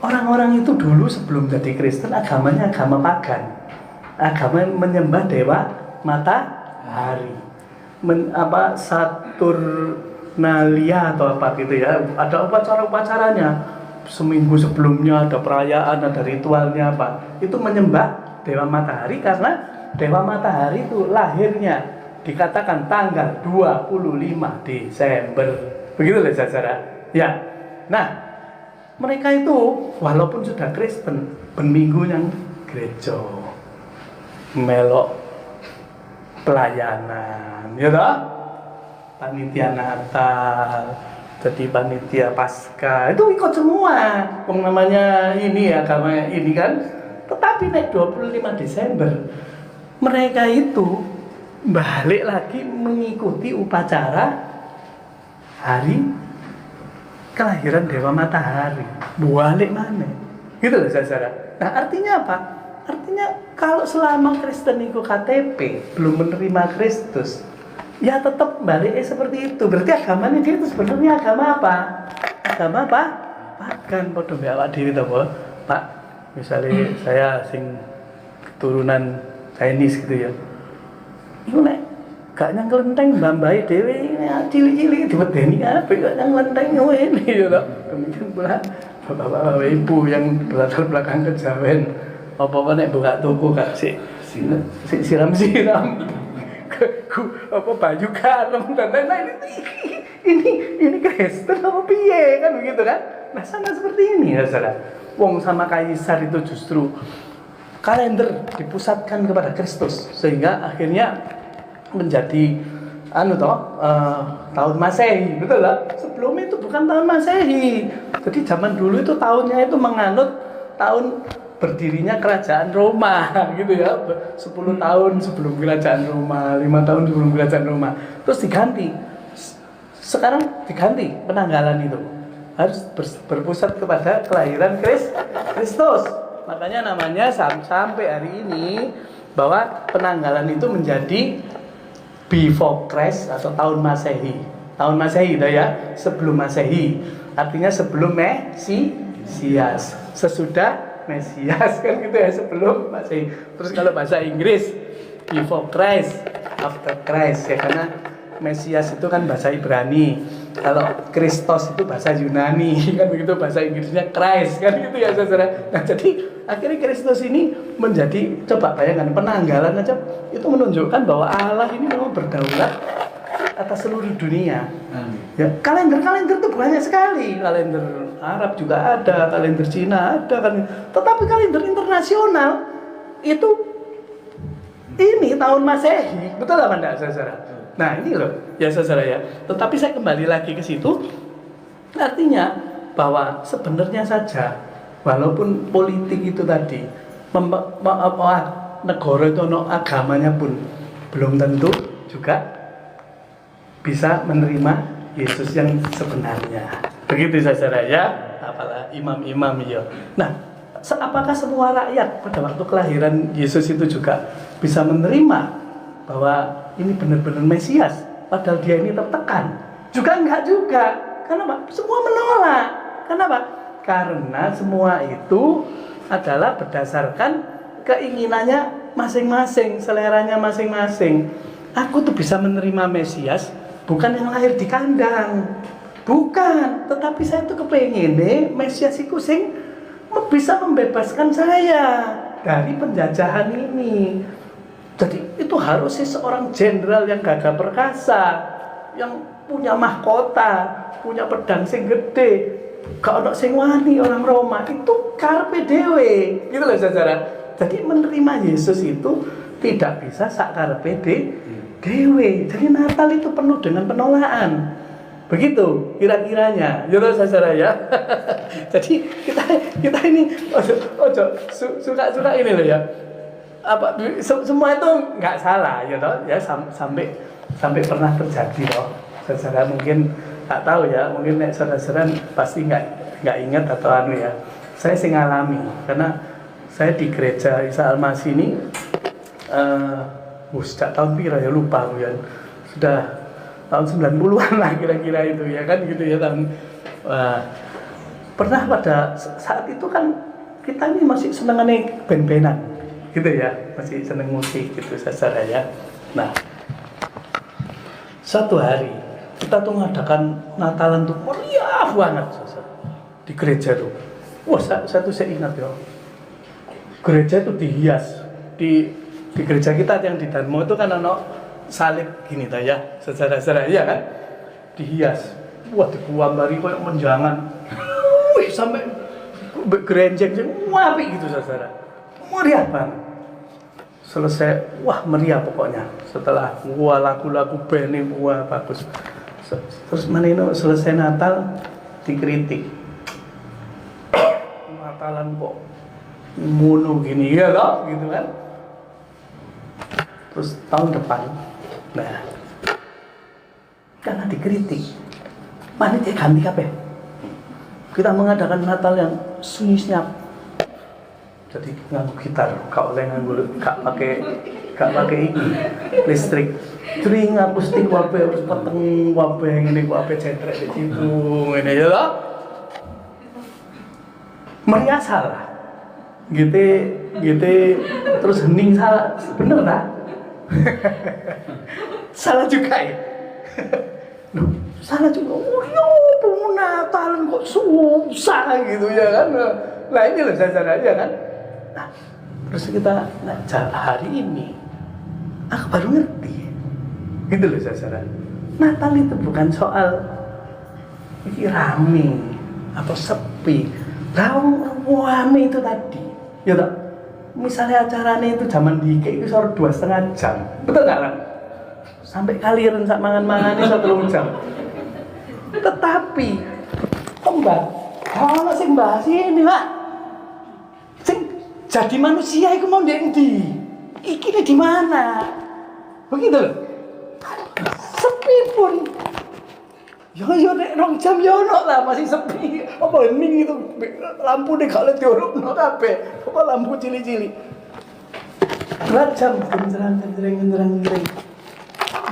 orang-orang itu dulu sebelum jadi Kristen agamanya agama pagan. Agama menyembah dewa matahari. Saturnalia atau apa gitu ya. Ada upacara-upacaranya. Seminggu sebelumnya ada perayaan, ada ritualnya apa. Itu menyembah dewa matahari karena dewa matahari itu lahirnya dikatakan tanggal 25 Desember. Begitu loh saudara. Ya. Nah, mereka itu walaupun sudah Kristen, berminggu yang gereja, melok pelayanan, ya toh? Panitia Natal, jadi panitia Paskah, itu ikut semua. Namanya ini agama ini kan. Tetapi naik 25 Desember, mereka itu balik lagi mengikuti upacara hari kelahiran Dewa Matahari. Balik mana? Gitu loh saudara. Nah, artinya apa? Artinya kalau selama Kristen itu KTP belum menerima Kristus, ya tetap baliknya seperti itu. Berarti agamanya dia itu sebenarnya agama apa? Agama apa? Pagan. Padha mbek awak dhewe to, Pak. Misalnya saya sing keturunan Chinese gitu ya. Iku nek gak nyang kelenteng mbambahe dhewe cilik-cilik diwedeni apik gak nyang kelenteng ngene ya to. Kemudian pula bapak-bapak ibu yang berlatar belakang kejawen apa-apa nek buka toko gak siram-siram apa baju garam dan lain-lain. Ini Kristen apa piye kan begitu kan. Nah, sama seperti ini ya saudara. Wong sama kaisar itu justru kalender dipusatkan kepada Kristus sehingga akhirnya menjadi tahun Masehi, betul lah. Sebelum itu bukan tahun Masehi. Jadi zaman dulu itu tahunnya itu menganut tahun berdirinya kerajaan Roma gitu ya. 10 tahun sebelum kerajaan Roma, 5 tahun sebelum kerajaan Roma. Terus diganti. Sekarang diganti penanggalan itu. Harus berpusat kepada kelahiran Kristus. Makanya namanya sampai hari ini bahwa penanggalan itu menjadi before Christ atau tahun Masehi. Tahun Masehi itu ya, sebelum Masehi. Artinya sebelum Mesias. Sesudah Mesias kan gitu ya, sebelum Masehi. Terus kalau bahasa Inggris before Christ, after Christ ya, karena Mesias itu kan bahasa Ibrani. Kalau Kristus itu bahasa Yunani kan begitu, bahasa Inggrisnya Christ kan gitu ya saudara. Nah, jadi akhirnya Kristus ini menjadi, coba bayangkan penanggalan aja itu menunjukkan bahwa Allah ini memang berdaulat atas seluruh dunia. Ya, kalender itu banyak sekali. Kalender Arab juga ada, kalender Cina ada kan. Tetapi kalender internasional itu ini tahun Masehi. Betul apa enggak saudara? Nah, ini loh ya saudara ya. Tetapi saya kembali lagi ke situ. Artinya bahwa sebenarnya saja walaupun politik itu tadi negara itu agamanya pun belum tentu juga bisa menerima Yesus yang sebenarnya. Begitu saudara ya. Apalah imam-imam ya. Nah, apakah semua rakyat pada waktu kelahiran Yesus itu juga bisa menerima bahwa ini benar-benar Mesias, padahal dia ini tertekan? Juga enggak juga. Kenapa? Semua menolak. Kenapa? Karena semua itu adalah berdasarkan keinginannya masing-masing, seleranya masing-masing. Aku tuh bisa menerima Mesias bukan yang lahir di kandang. Bukan, tetapi saya tuh kepengen Mesias iku sing bisa membebaskan saya dari penjajahan ini. Jadi itu harusnya seorang jenderal yang gagah perkasa, yang punya mahkota, punya pedang sing gede, gak ono sing wani orang Roma, itu karpe dewe, gitu loh saudara. Jadi menerima Yesus itu tidak bisa sak karpe dewe. Jadi Natal itu penuh dengan penolakan. Begitu kira-kiranya, ya saudara ya. Jadi kita ini suka ini loh ya. Apa semua itu nggak salah ya toh ya, sampai pernah terjadi loh. Saudara mungkin nggak tahu ya, mungkin saudara pasti nggak ingat atau anu ya. Saya sih ngalami karena saya di gereja Isa Al-Masih ini sejak tahun pira ya, lupa ya. Sudah tahun 90-an lah kira-kira itu ya kan gitu ya tahun. Pernah pada saat itu kan kita ini masih senengannya band-bandan gitu ya, masih seneng musik gitu saudara ya. Nah, satu hari kita tuh ngadakan Natalan tuh meriah banget saudara di gereja tuh. Wah, saya ingat ya, gereja itu dihias di gereja kita yang di Darmo itu kan ono salib gini ta ya, saudara-saudara ya kan, dihias. Wah, dikuambari kayak menjangan. Wih, sampai gerenjeng apik gitu saudara. Meriah banget. Selesai, wah meriah pokoknya. Setelah lagu-lagu band ini wah bagus. Terus menino selesai Natal dikritik. Natalan kok mono gini ya loh, gitu kan. Terus tahun depan, nah, karena dikritik, panitia ganti kabeh. Kita mengadakan Natal yang sunyi senyap. Jadi nganggo gitar, gak oleh gak pakai ini listrik. String akustik wae harus peteng wae ngene wae cetrek di situ ngene ya loh. Meriah salah. Gitu terus hening salah. Bener tak? Salah juga ya. Loh, salah juga. Oh yo, Natalan kok susah gitu ya kan. Nah ini loh saudara aja kan. Nah, terus kita hari ini aku baru ngerti. Gitu loh saudara. Natal itu bukan soal rame atau sepi. Rame itu tadi. Ya tak? Misalnya acaranya itu zaman dike itu sekitar 2,5 jam, betul nggak kan? Sampai kalian sak mangan-mangan itu 3 jam. Tetapi, mbak, kalau sing bahas ini pak, sing jadi manusia itu mau di iki di mana? Begitu loh. Sepi pun. Yo nek 2 jam yo ono lah masih sepi. Apa hening itu lampu nek gak diurupno kabeh. Apa lampu cili-cili. 2 jam genjreng.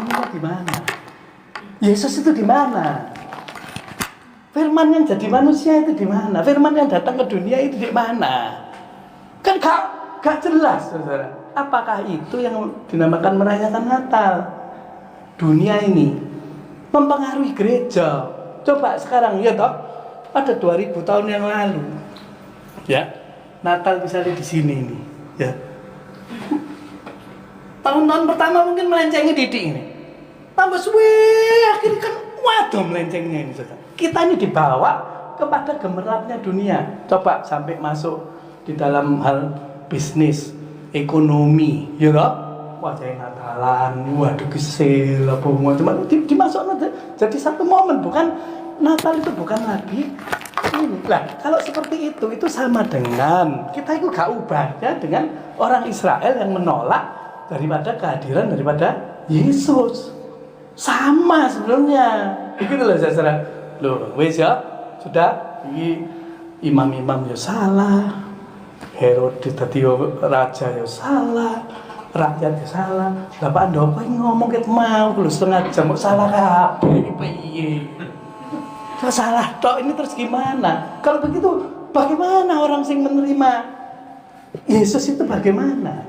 Ini di mana? Yesus itu di mana? Firman yang jadi manusia itu di mana? Firman yang datang ke dunia itu di mana? Kan gak jelas, saudara. Apakah itu yang dinamakan merayakan Natal? Dunia ini mempengaruhi gereja. Coba sekarang ya toh, ada 2000 tahun yang lalu, ya Natal misalnya di sini ini, ya tahun-tahun pertama mungkin melencengi didik ini, tambah suwe akhirnya kan waduh melencengnya ini saudara. Kita ini dibawa kepada gemerlapnya dunia. Coba sampai masuk di dalam hal bisnis, ekonomi, ya toh. Wajah Natalan, waduh kesel apa macam dimasukkan jadi satu momen, bukan Natal itu bukan lagi ini. Lah kalau seperti itu sama dengan kita itu gak ubah ya dengan orang Israel yang menolak daripada kehadiran daripada Yesus. Sama sebenarnya. Begitu loh saudara. Loh, wes ya sudah ini imam-imam ya salah, Herodes tadi raja ya salah, rakyat ya salah. Bapak Ndoko ini ngomong ket mau lu 1/2 jam kok salah kabeh piye? Salah tok ini terus gimana? Kalau begitu bagaimana orang sing menerima Yesus itu bagaimana?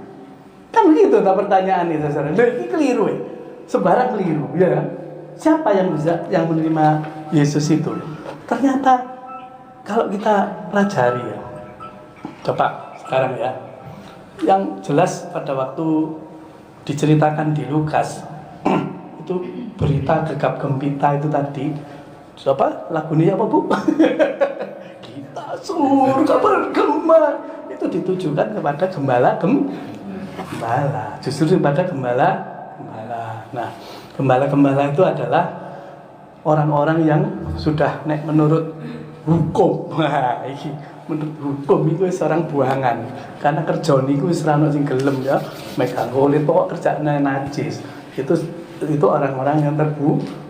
Kan begitu tak pertanyaan itu saudara. Lha iki keliru ya. Sebarang keliru ya. Siapa yang menerima Yesus itu? Ternyata kalau kita pelajari ya. Coba sekarang ya. Yang jelas pada waktu diceritakan di Lukas itu berita gegap gempita itu tadi apa lagunya apa Bu? Kita surga bergema, itu ditujukan kepada gembala. Justru kepada gembala. Nah, gembala itu adalah orang-orang yang sudah menurut hukum. Nah, menurut hukum itu seorang buangan. Karena kerja niku wis ra ono sing gelem ya, megang kulit pokok kerjane najis. Itu orang-orang yang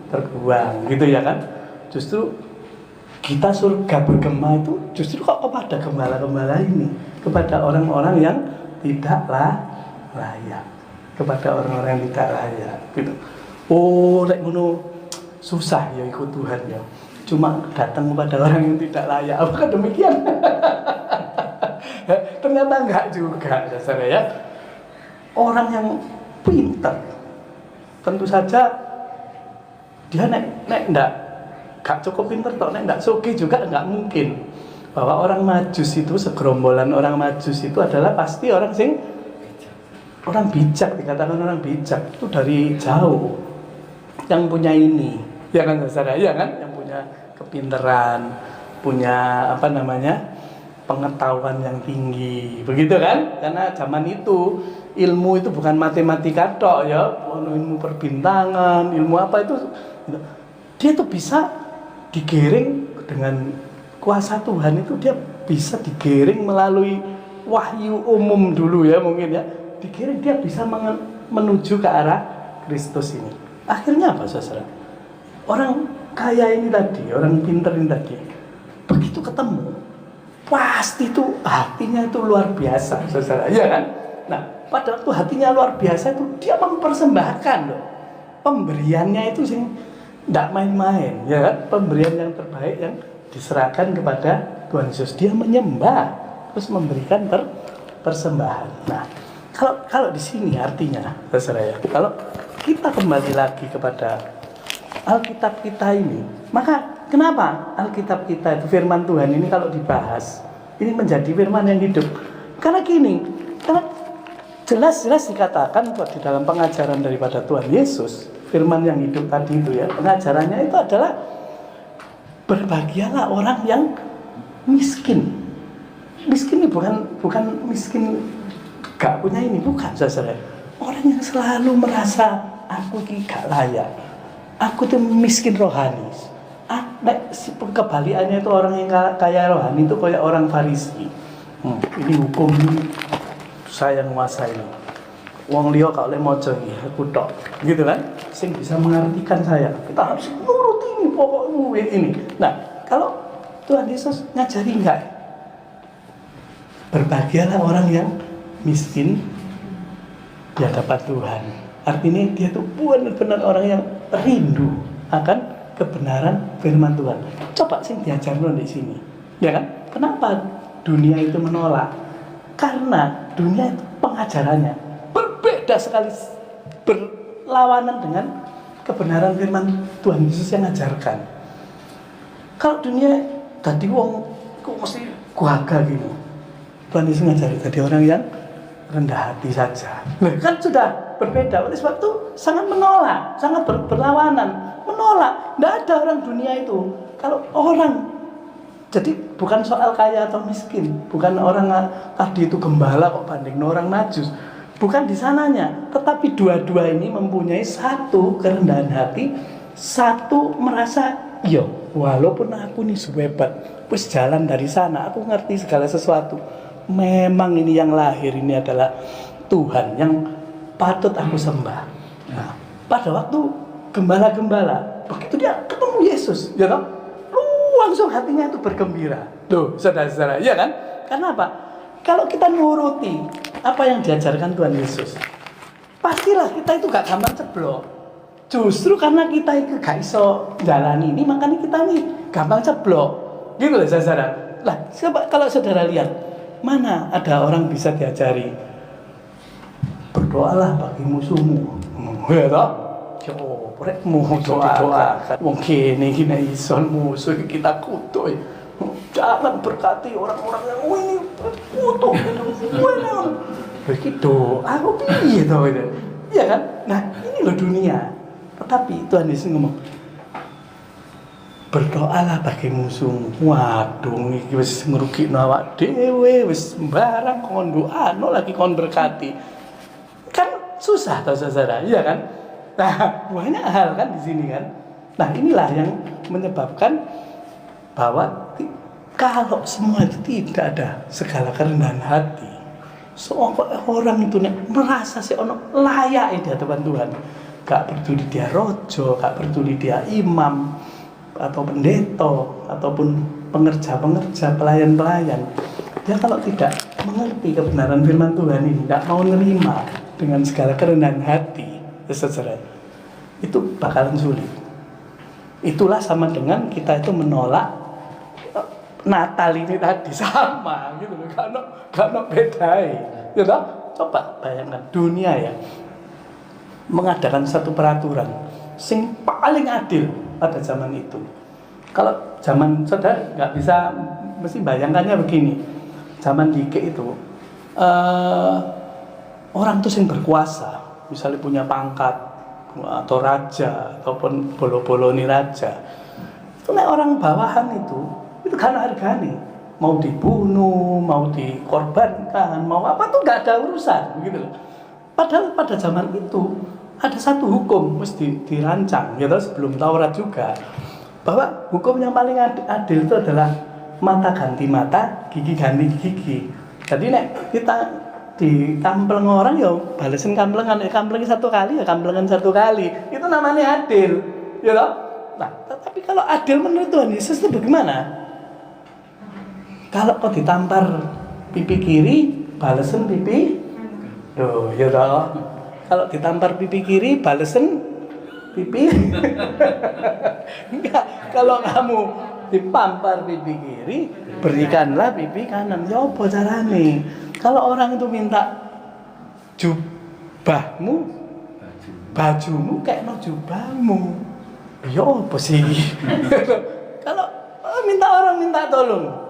terbuang gitu ya kan. Justru kita surga bergema itu justru kok kepada gembala-gembala ini, kepada orang-orang yang tidaklah layak, kepada orang-orang yang tidak layak gitu. Oh, lek ngono susah ya ikut Tuhan ya. Cuma datang kepada orang yang tidak layak. Apakah demikian? Ternyata enggak juga, saudara ya. Orang yang pintar, tentu saja dia gak cukup pintar toh, nek soge juga enggak mungkin. Bahwa orang Majus itu, segerombolan orang Majus itu adalah pasti orang bijak, dikatakan orang bijak itu dari jauh yang punya ini, ya kan saudara, ya kan, yang punya kepintaran, punya pengetahuan yang tinggi, begitu kan? Karena zaman itu ilmu itu bukan matematika tok ya, ilmu perbintangan, ilmu apa itu, dia tuh bisa digiring dengan kuasa Tuhan, itu dia bisa digiring melalui wahyu umum dulu ya mungkin ya, digiring dia bisa menuju ke arah Kristus ini. Akhirnya apa saudara? Orang kaya ini tadi, orang pintar ini tadi, begitu ketemu, pasti itu hatinya itu luar biasa saudara, ya kan? Nah, pada waktu hatinya luar biasa itu dia mempersembahkan loh, pemberiannya itu sing tidak main-main, ya kan? Pemberian yang terbaik yang diserahkan kepada Tuhan Yesus. Dia menyembah terus memberikan persembahan. Nah, kalau di sini artinya, saudara ya, kalau kita kembali lagi kepada Alkitab kita ini, maka kenapa Alkitab kita itu firman Tuhan ini kalau dibahas ini menjadi firman yang hidup? Karena jelas-jelas dikatakan di dalam pengajaran daripada Tuhan Yesus, firman yang hidup tadi itu ya, pengajarannya itu adalah berbahagialah orang yang miskin. Miskin ini bukan miskin gak punya ini, bukan saudara. Orang yang selalu merasa aku gak layak, aku tuh miskin rohani. Kebalikannya itu orang yang kaya rohani itu kayak orang Farisi. Ini hukum saya yang menguasai. Wong liya kok oleh maca iki, aku tok. Gitu kan? Sing bisa mengartikan saya. Kita harus nurut ini pokoknya ini. Nah, kalau Tuhan Yesus ngajari enggak? Berbahagialah orang yang miskin di hadapan Tuhan. Artinya dia tuh benar-benar orang yang rindu akan kebenaran firman Tuhan. Coba sing diajarkan di sini, ya kan? Kenapa dunia itu menolak? Karena dunia itu pengajarannya berbeda sekali, berlawanan dengan kebenaran firman Tuhan Yesus yang ngajarkan. Kalau dunia tadi wong kok mesti guaga gitu, Tuhan Yesus ngajari tadi orang yang rendah hati saja. Kan sudah berbeda. Oleh sebab itu sangat menolak, sangat berlawanan, menolak. Tidak ada orang dunia itu. Kalau orang, jadi bukan soal kaya atau miskin, bukan orang tadi itu gembala kok banding orang Majus, bukan di sananya. Tetapi dua-dua ini mempunyai satu kerendahan hati, satu merasa, yo, walaupun aku nih sehebat, wis jalan dari sana, aku ngerti segala sesuatu. Memang ini yang lahir ini adalah Tuhan yang patut aku sembah. Nah, pada waktu gembala-gembala, begitu dia ketemu Yesus, ya kan? Langsung hatinya itu bergembira. Tuh, saudara-saudara, ya kan? Karena apa? Kalau kita nuruti apa yang diajarkan Tuhan Yesus, pastilah kita itu gak gampang ceblok. Justru karena kita itu gak iso jalani ini, makanya kita nih gampang ceblok. Gitu loh, saudara. Lah, coba kalau saudara lihat, mana ada orang bisa diajari berdoalah bagi musuhmu, ya toh? Yo, rekmu doa. Mungkin ini ison musuh kita kutu. Jangan berkati orang-orang yang ini kutu. begitu, aku piye to itu. Iya kan? Nah, ini loh dunia. Tetapi Tuhan Yesus ngomong, berdoalah bagi musuhmu. Waduh, iki wis ngrugikno awak dhewe, wis sembarang kon doano lagi kon berkati. Kan susah toh saudara, iya kan? Nah, banyak hal kan di sini kan. Nah, inilah yang menyebabkan bahwa kalau semua itu tidak ada segala kerendahan hati, seorang itu merasa layak di hadapan Tuhan. Gak peduli dia rojo, gak peduli dia imam atau pendeta ataupun pengerja-pengerja, pelayan-pelayan. Dia kalau tidak mengerti kebenaran firman Tuhan ini, tidak mau menerima dengan segala kerendahan hati, saudara, itu bakalan sulit. Itulah sama dengan kita itu menolak Natal ini tadi, sama gitu loh, gak bedai. Gitu. Coba bayangkan dunia ya mengadakan satu peraturan sing paling adil pada zaman itu. Kalau zaman saudara nggak bisa, mesti bayangkannya begini. Zaman dike itu orang tuh yang berkuasa, misalnya punya pangkat atau raja ataupun bolo-boloni raja, itu orang bawahan itu kan harganya, mau dibunuh, mau dikorbankan, mau apa tuh nggak ada urusan gitu loh. Padahal pada zaman itu ada satu hukum mesti dirancang gitu sebelum Taurat juga, bahwa hukum yang paling adil itu adalah mata ganti mata, gigi ganti gigi. Jadi nek kita di kampleng orang ya balesin kamplengan, kamplengi satu kali ya kamplengan satu kali, itu namanya adil, ya loh. Nah, tapi kalau adil menurut Tuhan Yesus itu bagaimana? Kalau kau ditampar pipi kiri, balesin pipi, ya toh. Kalau ditampar pipi kiri, balesin pipi. Enggak, kalau kamu dipampar pipi kiri, berikanlah pipi kanan. Ya apa carane? Kalau orang itu minta jubahmu, bajumu kayak no jubahmu, ya apa sih? Kalau orang minta tolong,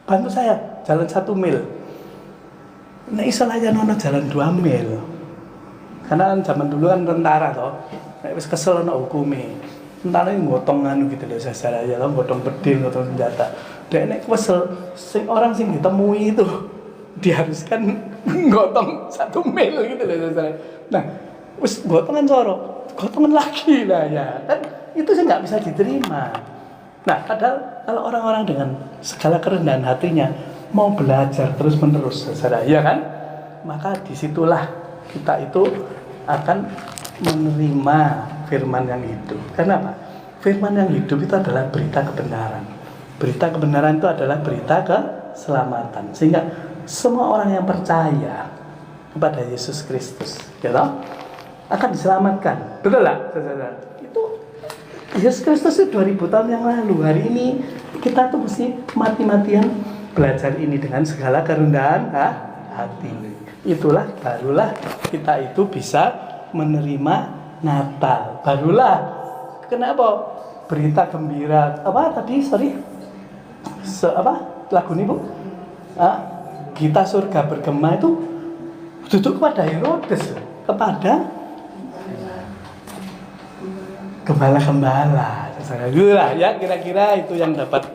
bantu saya jalan 1 mil. Nah iso aja nono jalan 2 mil. Karena kan zaman dulu kan tentara toh. Nek wis kesel ono hukume. Tentara iki gotong anu gitu loh sasara ya, gotong bedil, gotong senjata. Dek nek kesel orang sing ditemui itu diharuskan gotong 1 mil gitu loh sasara. Nah, wis gotongan soro, gotongan lagi lah ya. Kan itu sih nggak bisa diterima. Nah, padahal kalau orang-orang dengan segala kerendahan hatinya mau belajar terus-menerus, saudara, ya kan? Maka disitulah kita itu akan menerima firman yang hidup. Kenapa? Firman yang hidup itu adalah berita kebenaran. Berita kebenaran itu adalah berita keselamatan. Sehingga semua orang yang percaya kepada Yesus Kristus, ya toh, akan diselamatkan. Betul lah, saudara? Itu Yesus Kristus itu 2000 tahun yang lalu. Hari ini kita tuh mesti mati-matian belajar ini dengan segala kerendahan hati. Itulah barulah kita itu bisa menerima Natal. Barulah kenapa berita gembira apa tadi lagu ini Bu? Gita surga bergema itu duduk kepada Herodes, kepada gembala-gembala. Itulah ya kira-kira itu yang dapat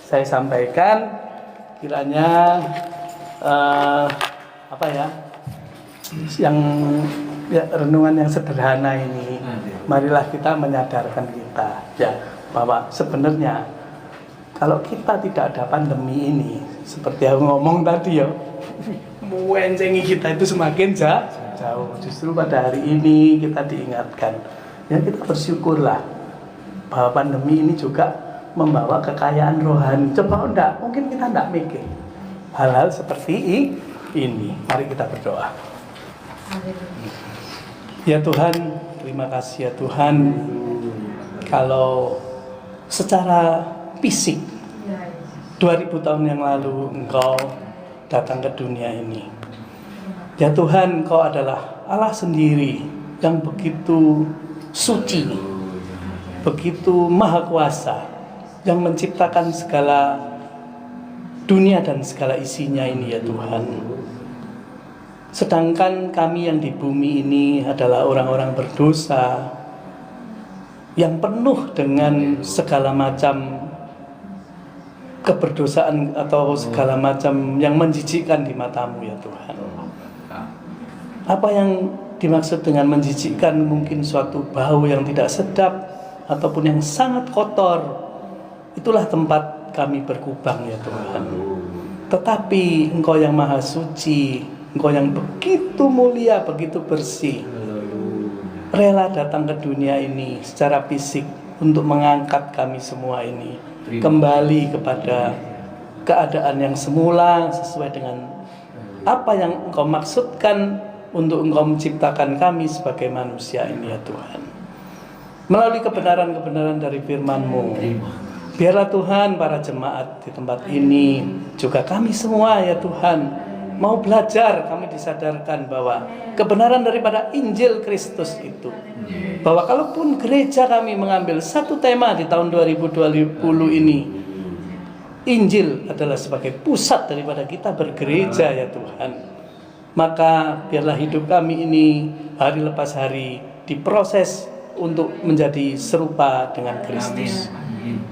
saya sampaikan. Kiranya yang renungan yang sederhana ini, marilah kita menyadarkan kita ya bahwa sebenarnya kalau kita tidak ada pandemi ini, seperti yang ngomong tadi ya, mencengi kita itu semakin jauh. Justru pada hari ini kita diingatkan, ya kita bersyukurlah bahwa pandemi ini juga membawa kekayaan rohani. Coba mungkin kita enggak mikir hal-hal seperti ini. Mari kita berdoa. Ya Tuhan, terima kasih ya Tuhan. Kalau secara fisik 2000 tahun yang lalu Engkau datang ke dunia ini. Ya Tuhan, Engkau adalah Allah sendiri yang begitu suci, begitu maha kuasa, yang menciptakan segala dunia dan segala isinya ini ya Tuhan. Sedangkan kami yang di bumi ini adalah orang-orang berdosa yang penuh dengan segala macam keberdosaan atau segala macam yang menjijikkan di matamu ya Tuhan. Apa yang dimaksud dengan menjijikkan? Mungkin suatu bau yang tidak sedap ataupun yang sangat kotor. Itulah tempat kami berkubang ya Tuhan. Tetapi Engkau yang maha suci, Engkau yang begitu mulia, begitu bersih, rela datang ke dunia ini secara fisik untuk mengangkat kami semua ini kembali kepada keadaan yang semula sesuai dengan apa yang Engkau maksudkan untuk Engkau menciptakan kami sebagai manusia ini ya Tuhan. Melalui kebenaran-kebenaran dari firman-Mu, biarlah Tuhan para jemaat di tempat ini, juga kami semua ya Tuhan, mau belajar, kami disadarkan bahwa kebenaran daripada Injil Kristus itu, bahwa kalaupun gereja kami mengambil satu tema di tahun 2020 ini, Injil adalah sebagai pusat daripada kita bergereja ya Tuhan, maka biarlah hidup kami ini hari lepas hari diproses untuk menjadi serupa dengan Kristus.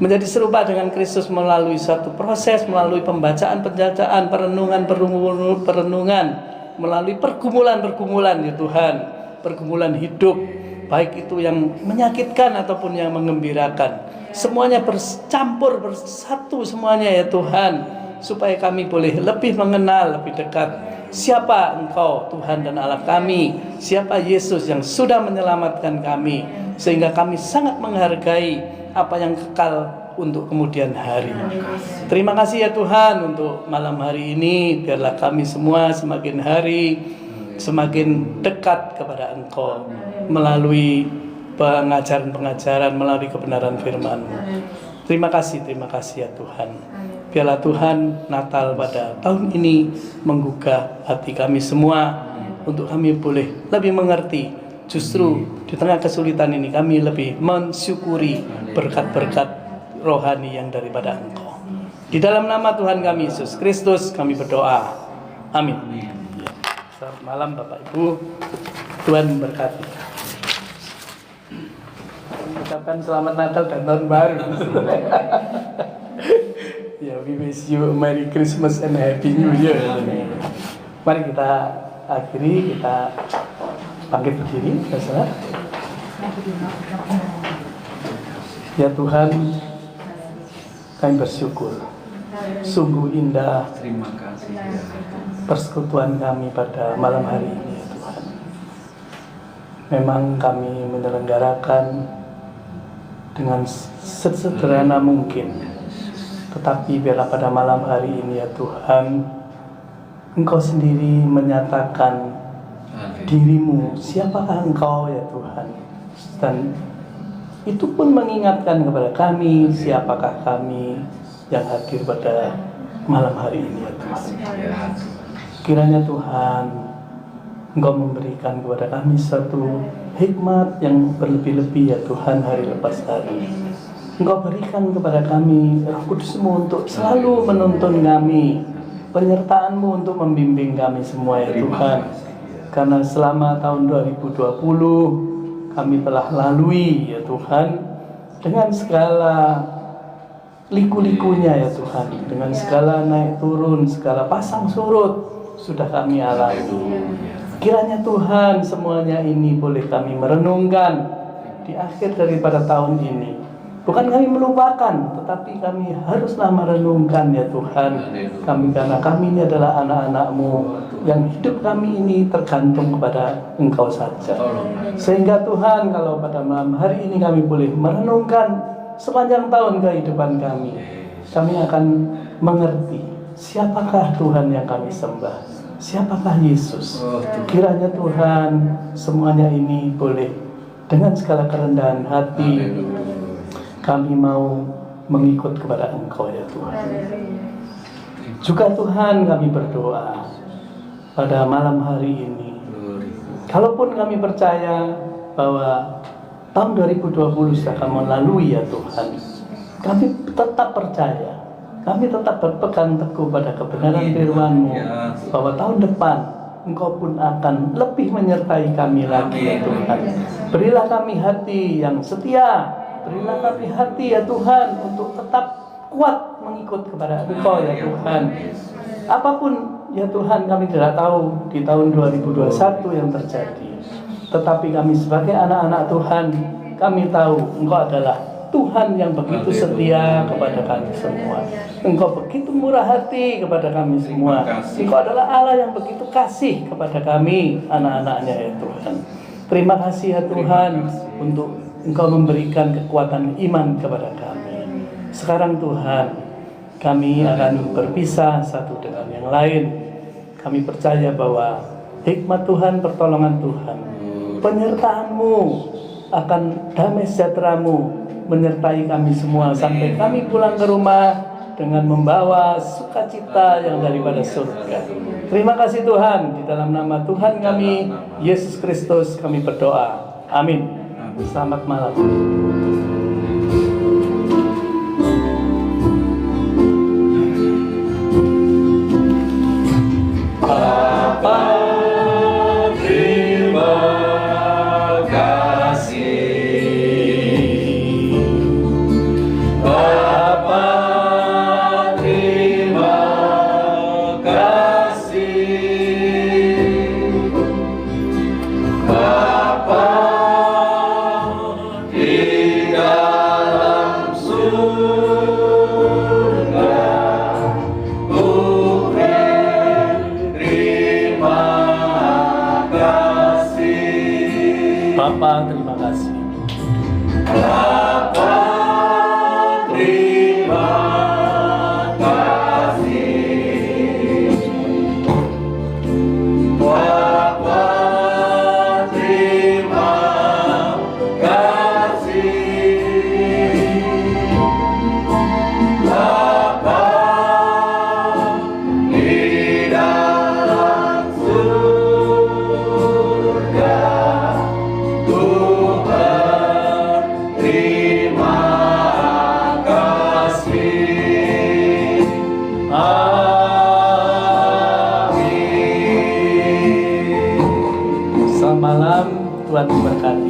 Menjadi serupa dengan Kristus melalui suatu proses, melalui pembacaan, perenungan, melalui pergumulan ya Tuhan, pergumulan hidup, baik itu yang menyakitkan ataupun yang mengembirakan. Semuanya bercampur, bersatu semuanya ya Tuhan, supaya kami boleh lebih mengenal, lebih dekat siapa Engkau Tuhan dan Allah kami, siapa Yesus yang sudah menyelamatkan kami, sehingga kami sangat menghargai apa yang kekal untuk kemudian hari. Terima kasih ya Tuhan untuk malam hari ini. Biarlah kami semua semakin hari semakin dekat kepada Engkau melalui pengajaran-pengajaran, melalui kebenaran firman-Mu. Terima kasih ya Tuhan. Biarlah Tuhan Natal pada tahun ini menggugah hati kami semua untuk kami boleh lebih mengerti. Justru di tengah kesulitan ini kami lebih mensyukuri berkat-berkat rohani yang daripada Engkau. Di dalam nama Tuhan kami Yesus Kristus kami berdoa. Amin. Selamat malam Bapak Ibu. Tuhan memberkati. Ucapkan selamat Natal dan Tahun Baru. Ya, we wish you a Merry Christmas and Happy New Year. Mari kita akhiri, kita bangkit berdiri, saudara. Ya Tuhan, kami bersyukur. Sungguh indah persekutuan kami pada malam hari ini, ya Tuhan. Memang kami menyelenggarakan dengan sesederhana mungkin, tetapi biarlah pada malam hari ini, ya Tuhan, Engkau sendiri menyatakan dirimu, siapakah Engkau ya Tuhan, dan itu pun mengingatkan kepada kami siapakah kami yang hadir pada malam hari ini ya Tuhan. Kiranya Tuhan Engkau memberikan kepada kami satu hikmat yang berlebih-lebih ya Tuhan hari lepas hari. Engkau berikan kepada kami Roh Kudus-Mu untuk selalu menuntun kami, penyertaan-Mu untuk membimbing kami semua ya Tuhan. Karena selama tahun 2020 kami telah lalui ya Tuhan dengan segala liku-likunya ya Tuhan, dengan segala naik turun, segala pasang surut sudah kami alami. Kiranya Tuhan semuanya ini boleh kami merenungkan di akhir daripada tahun ini. Bukan kami melupakan, tetapi kami haruslah merenungkan ya Tuhan. Karena kami ini adalah anak-anak-Mu yang hidup kami ini tergantung kepada Engkau saja. Sehingga Tuhan, kalau pada malam hari ini kami boleh merenungkan sepanjang tahun kehidupan kami akan mengerti siapakah Tuhan yang kami sembah, siapakah Yesus. Kiranya Tuhan semuanya ini boleh dengan segala kerendahan hati kami mau mengikut kepada Engkau ya Tuhan. Juga Tuhan kami berdoa pada malam hari ini, kalaupun kami percaya bahwa tahun 2020 sudah akan melalui ya Tuhan, kami tetap percaya, kami tetap berpegang teguh pada kebenaran firman-Mu bahwa tahun depan Engkau pun akan lebih menyertai kami lagi ya Tuhan. Berilah kami hati yang setia, berilah kami hati ya Tuhan untuk tetap kuat mengikut kepada Engkau ya Tuhan. Apapun ya Tuhan kami tidak tahu di tahun 2021 yang terjadi, tetapi kami sebagai anak-anak Tuhan, kami tahu Engkau adalah Tuhan yang begitu setia kepada kami semua. Engkau begitu murah hati kepada kami semua. Engkau adalah Allah yang begitu kasih kepada kami, anak-anaknya ya Tuhan. Terima kasih ya Tuhan untuk Engkau memberikan kekuatan iman kepada kami. Sekarang Tuhan, kami akan berpisah satu dengan yang lain. Kami percaya bahwa hikmat Tuhan, pertolongan Tuhan, penyertaan-Mu akan damai sejahtera-Mu menyertai kami semua sampai kami pulang ke rumah dengan membawa sukacita yang daripada surga. Terima kasih Tuhan, di dalam nama Tuhan kami Yesus Kristus kami berdoa. Amin. Selamat malam. Bapa, terima kasih. Bapa, terima kasih. Bapa, terima kasih. Bapa, di dalam surga, terima kasih. Amin. Selamat malam, Tuhan memberkati.